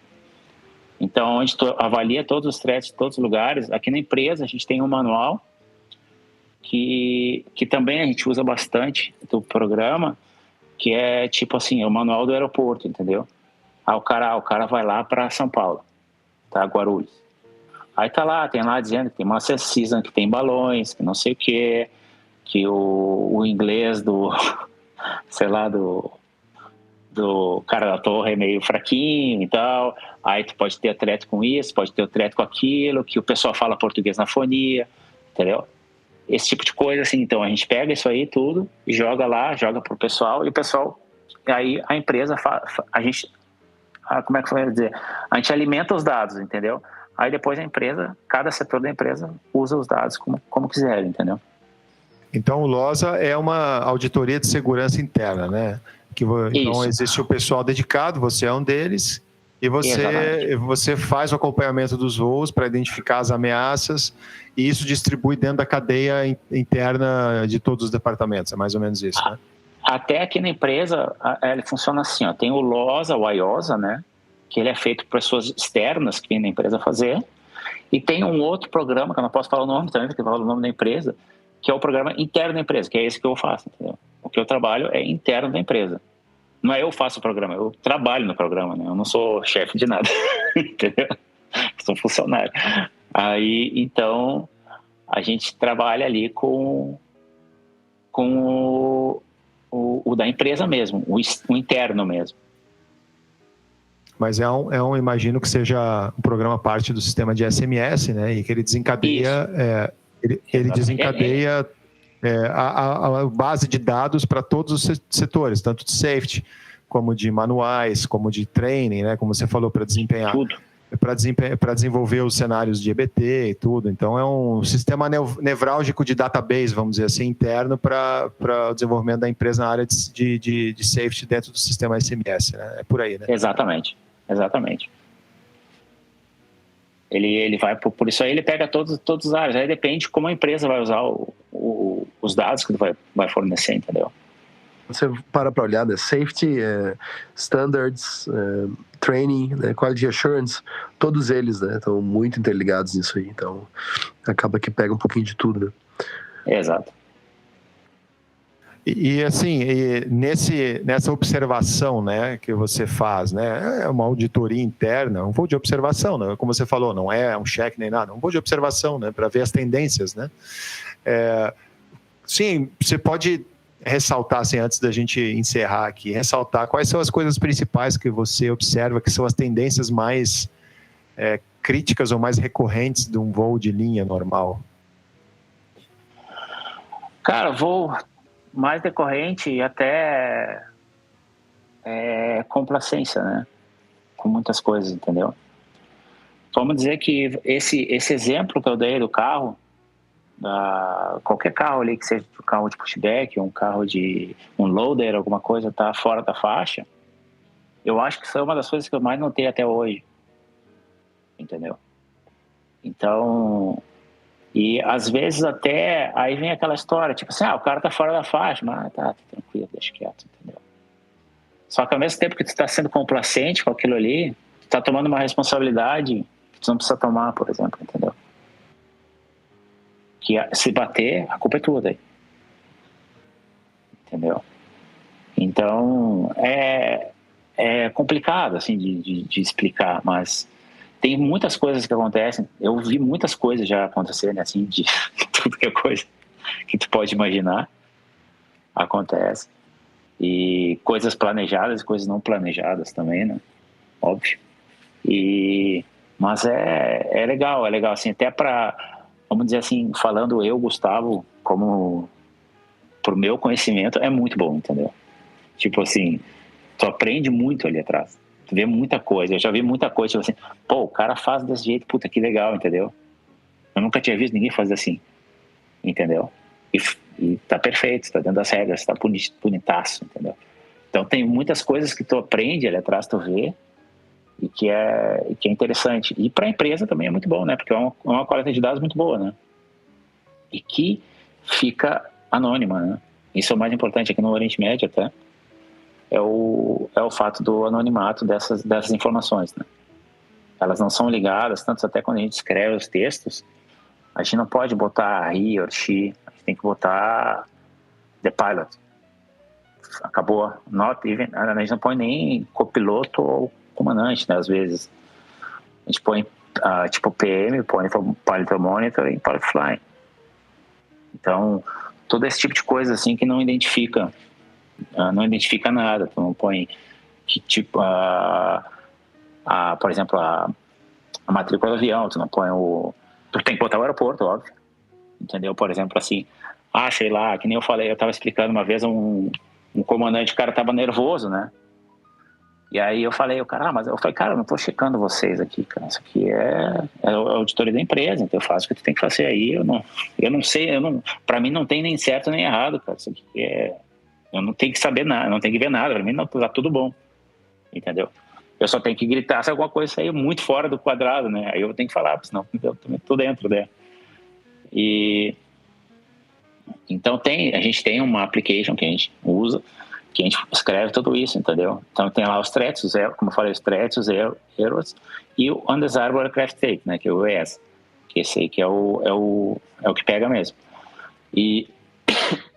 Então, onde tu avalia todos os threats de todos os lugares, aqui na empresa a gente tem um manual que também a gente usa bastante do programa, que é tipo assim, é o manual do aeroporto, entendeu? O cara vai lá para São Paulo, tá? Guarulhos. Aí tem lá dizendo que tem uma season, que tem balões, que não sei o quê, que o inglês sei lá, do cara da torre é meio fraquinho e tal. Aí tu pode ter treto com isso, pode ter treto com aquilo, que o pessoal fala português na fonia, entendeu? Esse tipo de coisa, assim. Então a gente pega isso aí tudo e joga pro pessoal, e o pessoal, aí a empresa, a gente, como é que eu vou dizer? A gente alimenta os dados, entendeu? Aí depois a empresa, cada setor da empresa usa os dados como quiser, entendeu? Então o LOSA é uma auditoria de segurança interna, né? Então existe o pessoal dedicado, você é um deles, e você faz o acompanhamento dos voos para identificar as ameaças, e isso distribui dentro da cadeia interna de todos os departamentos, é mais ou menos isso, né? Até aqui na empresa, ele funciona assim, ó, tem o LOSA, o IOSA, né? Que ele é feito por pessoas externas que vêm na empresa fazer, e tem um outro programa, que eu não posso falar o nome também, porque eu falo o nome da empresa, que é o programa interno da empresa, que é esse que eu faço, entendeu? O que eu trabalho é interno da empresa. Não é eu faço o programa, eu trabalho no programa, né? Eu não sou chefe de nada, entendeu? Sou funcionário. Aí, então, a gente trabalha ali com o da empresa mesmo, o interno mesmo. Mas imagino que seja um programa parte do sistema de SMS, né? E que ele desencadeia, a base de dados para todos os setores, tanto de safety, como de manuais, como de training, né? Como você falou, para desempenhar. Tudo. Para desenvolver os cenários de EBT e tudo. Então, é um sistema nevrálgico de database, vamos dizer assim, interno para o desenvolvimento da empresa na área de safety dentro do sistema SMS, né? É por aí, né? Exatamente. Ele vai, por isso aí ele pega todas as áreas. Aí depende de como a empresa vai usar os dados que ele vai fornecer, entendeu? Você para olhar, né? Safety, standards, training, né? Quality assurance, todos eles, né? Estão muito interligados nisso aí. Então, acaba que pega um pouquinho de tudo, né? Exato. E assim, nessa observação, né, que você faz, né, é uma auditoria interna, um voo de observação, né, como você falou, não é um cheque nem nada, é um voo de observação, né, para ver as tendências, né. Sim, você pode ressaltar, assim, antes da gente encerrar aqui, ressaltar quais são as coisas principais que você observa, que são as tendências mais críticas ou mais recorrentes de um voo de linha normal? Cara, voo mais decorrente e até complacência, né? Com muitas coisas, entendeu? Vamos dizer que esse exemplo que eu dei do carro, qualquer carro ali, que seja um carro de pushback, um carro de um loader, alguma coisa, tá fora da faixa, eu acho que foi uma das coisas que eu mais notei até hoje, entendeu? Então, e às vezes até aí vem aquela história, tipo assim, o cara tá fora da faixa, mas tá tranquilo, deixa quieto, entendeu? Só que ao mesmo tempo que tu tá sendo complacente com aquilo ali, tu tá tomando uma responsabilidade que tu não precisa tomar, por exemplo, entendeu? Que se bater, a culpa é tua daí. Entendeu? Então, é complicado, assim, de explicar, mas tem muitas coisas que acontecem. Eu vi muitas coisas já acontecerem, assim, de tudo que é coisa que tu pode imaginar acontece. E coisas planejadas e coisas não planejadas também, né? Óbvio. Mas é legal, assim, até para, vamos dizer assim, falando eu, Gustavo, como pro meu conhecimento, é muito bom, entendeu? Tipo assim, tu aprende muito ali atrás. Tu vê muita coisa. Eu já vi muita coisa, tipo assim, pô, o cara faz desse jeito, puta, que legal, entendeu? Eu nunca tinha visto ninguém fazer assim, entendeu? E tá perfeito, tá dentro das regras, tá bonitaço, entendeu? Então tem muitas coisas que tu aprende ali atrás, tu vê, e que é interessante. E para a empresa também é muito bom, né? Porque é uma coleta de dados muito boa, né? E que fica anônima, né? Isso é o mais importante aqui no Oriente Médio até. É o fato do anonimato dessas informações, né? Elas não são ligadas, tanto até quando a gente escreve os textos, a gente não pode botar he or she, a gente tem que botar the pilot. Acabou. Not even, a gente não põe nem copiloto ou comandante, né? Às vezes a gente põe tipo PM, põe pilot monitor e pilot flying. Então, todo esse tipo de coisa assim que não identifica nada. Tu não põe que tipo por exemplo, a matrícula do avião, tu não põe tu tem que botar o aeroporto, óbvio, entendeu? Por exemplo, assim, sei lá, que nem eu falei, eu tava explicando uma vez um comandante, o cara tava nervoso, né? E aí eu falei, cara, eu não tô checando vocês aqui, cara, isso aqui é a auditoria da empresa, então eu faço o que tu tem que fazer aí, eu não sei, pra mim não tem nem certo nem errado, cara, isso aqui eu não tenho que saber nada, não tenho que ver nada, pra mim não, tá tudo bom, entendeu? Eu só tenho que gritar se alguma coisa sair muito fora do quadrado, né? Aí eu tenho que falar, senão eu também tô dentro, né? E então a gente tem uma application que a gente usa, que a gente escreve tudo isso, entendeu? Então tem lá os threats, como eu falei, os threats, os errors e o Undesirable Aircraft Type, né? Que é o ES, que esse aí que é o que pega mesmo. E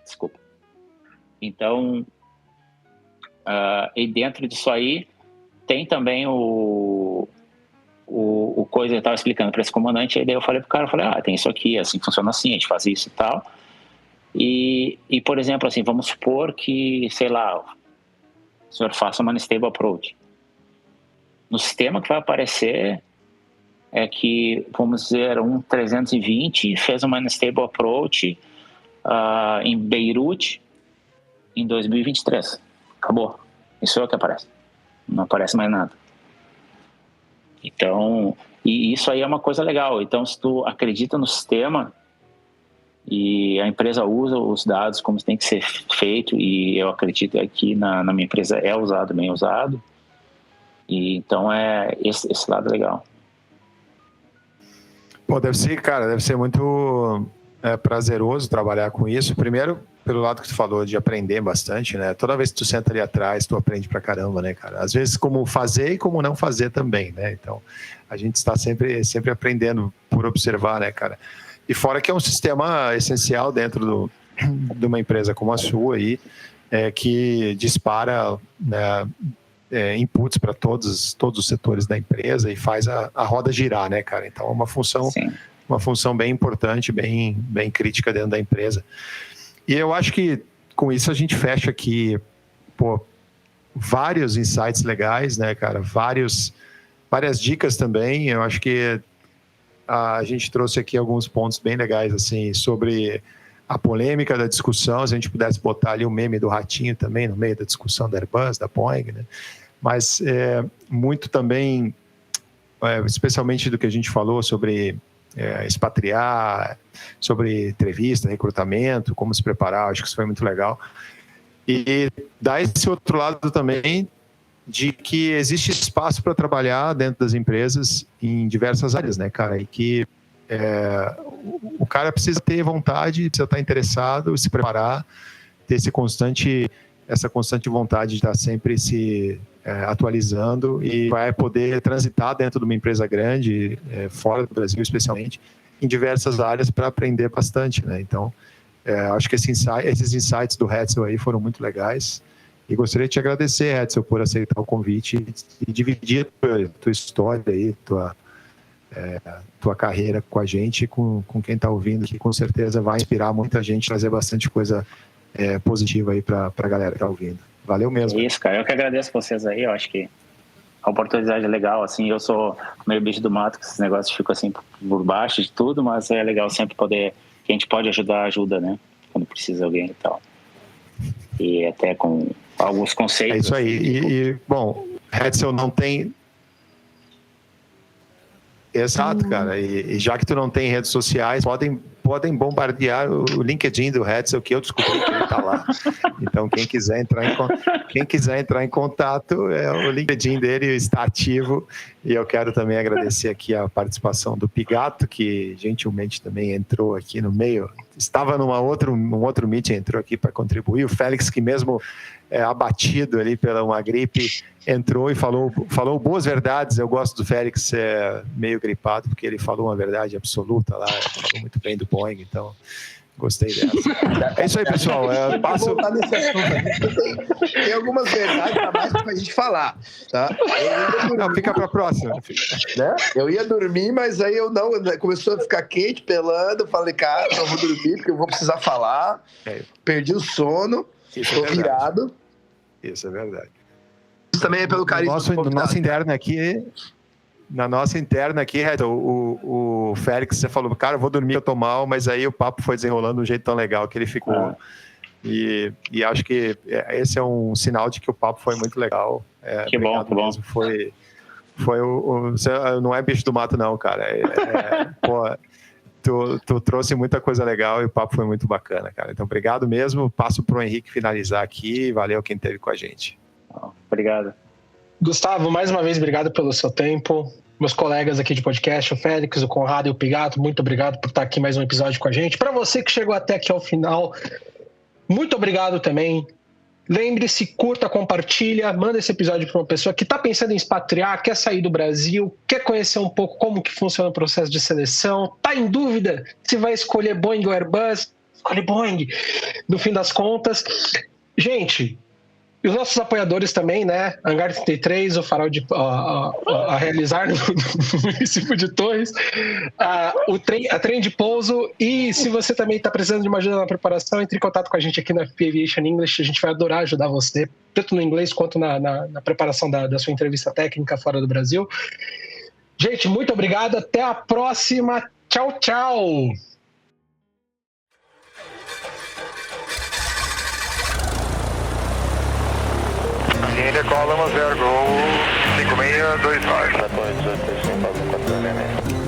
desculpa. Então, e dentro disso aí tem também o coisa que eu estava explicando para esse comandante, aí daí eu falei pro cara, tem isso aqui, assim, funciona assim, a gente faz isso e tal. E por exemplo, assim, vamos supor que, sei lá, o senhor faça uma unstable approach. No sistema que vai aparecer é que, vamos dizer, um 320 fez uma unstable approach em Beirute em 2023. Acabou. Isso é o que aparece. Não aparece mais nada. Então, e isso aí é uma coisa legal. Então, se tu acredita no sistema e a empresa usa os dados como tem que ser feito, e eu acredito que aqui na minha empresa é usado, bem usado, e então esse lado legal. Pô, deve ser muito prazeroso trabalhar com isso. Primeiro, pelo lado que tu falou de aprender bastante, né? Toda vez que tu senta ali atrás, tu aprende pra caramba, né, cara? Às vezes como fazer e como não fazer também, né? Então, a gente está sempre aprendendo por observar, né, cara? E fora que é um sistema essencial dentro de uma empresa como a sua aí, que dispara, né, inputs para todos os setores da empresa e faz a roda girar, né, cara? Então é uma função bem importante, bem crítica dentro da empresa. E eu acho que com isso a gente fecha aqui, vários insights legais, né, cara? Várias dicas também. Eu acho que a gente trouxe aqui alguns pontos bem legais, assim, sobre a polêmica da discussão, se a gente pudesse botar ali o meme do ratinho também no meio da discussão da Airbus, da Boeing, né? Mas muito também, especialmente do que a gente falou sobre expatriar, sobre entrevista, recrutamento, como se preparar, acho que isso foi muito legal. E dá esse outro lado também de que existe espaço para trabalhar dentro das empresas em diversas áreas, né, cara? E que o cara precisa ter vontade, precisa estar interessado, se preparar, ter essa constante vontade de estar sempre se atualizando, e vai poder transitar dentro de uma empresa grande, fora do Brasil especialmente, em diversas áreas para aprender bastante, né? Então, acho que esses insights do Hetzel aí foram muito legais. E gostaria de te agradecer, Hetzel, por aceitar o convite e dividir a tua história aí, tua carreira com a gente, com quem está ouvindo, que com certeza vai inspirar muita gente, trazer bastante coisa positiva aí para a galera que está ouvindo. Valeu mesmo. É isso, cara. Eu que agradeço vocês aí. Eu acho que a oportunidade é legal. Assim, eu sou meio bicho do mato, que esses negócios ficam assim por baixo de tudo, mas é legal sempre poder, que a gente pode ajudar, ajuda, né? Quando precisa alguém e tal. E até com alguns conceitos. É isso aí. Bom, Hetzel não tem... Exato, cara. E já que tu não tem redes sociais, podem bombardear o LinkedIn do Hetzel, que eu descobri que ele está lá. Então, quem quiser entrar em contato, o LinkedIn dele está ativo. E eu quero também agradecer aqui a participação do Pigato, que gentilmente também entrou aqui no meio. Estava num outro meeting, entrou aqui para contribuir. O Félix, que mesmo abatido ali pela uma gripe, entrou e falou boas verdades. Eu gosto do Félix meio gripado, porque ele falou uma verdade absoluta lá, falou muito bem do Boeing, então gostei dessa. É isso aí, pessoal. Passo... voltar nesse assunto. Tem algumas verdades a mais pra gente falar, tá? Não, fica pra próxima. Né? Eu ia dormir, mas aí eu não... Começou a ficar quente, pelando, eu falei, cara, não vou dormir, porque eu vou precisar falar. Perdi o sono, tô virado. Isso é verdade. Isso também é pelo carisma. No nosso interno aqui... Na nossa interna aqui, o Félix, você falou, cara, eu vou dormir, eu tô mal, mas aí o papo foi desenrolando de um jeito tão legal que ele ficou. E acho que esse é um sinal de que o papo foi muito legal. Que bom, que bom. Foi não é bicho do mato, não, cara. Pô, tu trouxe muita coisa legal e o papo foi muito bacana, cara. Então, obrigado mesmo. Passo pro Henrique finalizar aqui. Valeu quem esteve com a gente. Obrigado. Gustavo, mais uma vez, obrigado pelo seu tempo. Meus colegas aqui de podcast, o Félix, o Conrado e o Pigato, muito obrigado por estar aqui mais um episódio com a gente. Para você que chegou até aqui ao final, muito obrigado também. Lembre-se, curta, compartilha, manda esse episódio para uma pessoa que está pensando em expatriar, quer sair do Brasil, quer conhecer um pouco como que funciona o processo de seleção, está em dúvida se vai escolher Boeing ou Airbus, escolhe Boeing, no fim das contas. Gente... E os nossos apoiadores também, né? Hangar 33, o Farol a realizar no município de Torres, a Trem de Pouso. E se você também está precisando de uma ajuda na preparação, entre em contato com a gente aqui na FP Aviation English. A gente vai adorar ajudar você, tanto no inglês quanto na preparação da sua entrevista técnica fora do Brasil. Gente, muito obrigado. Até a próxima. Tchau, tchau. India Column 0 Go 5629.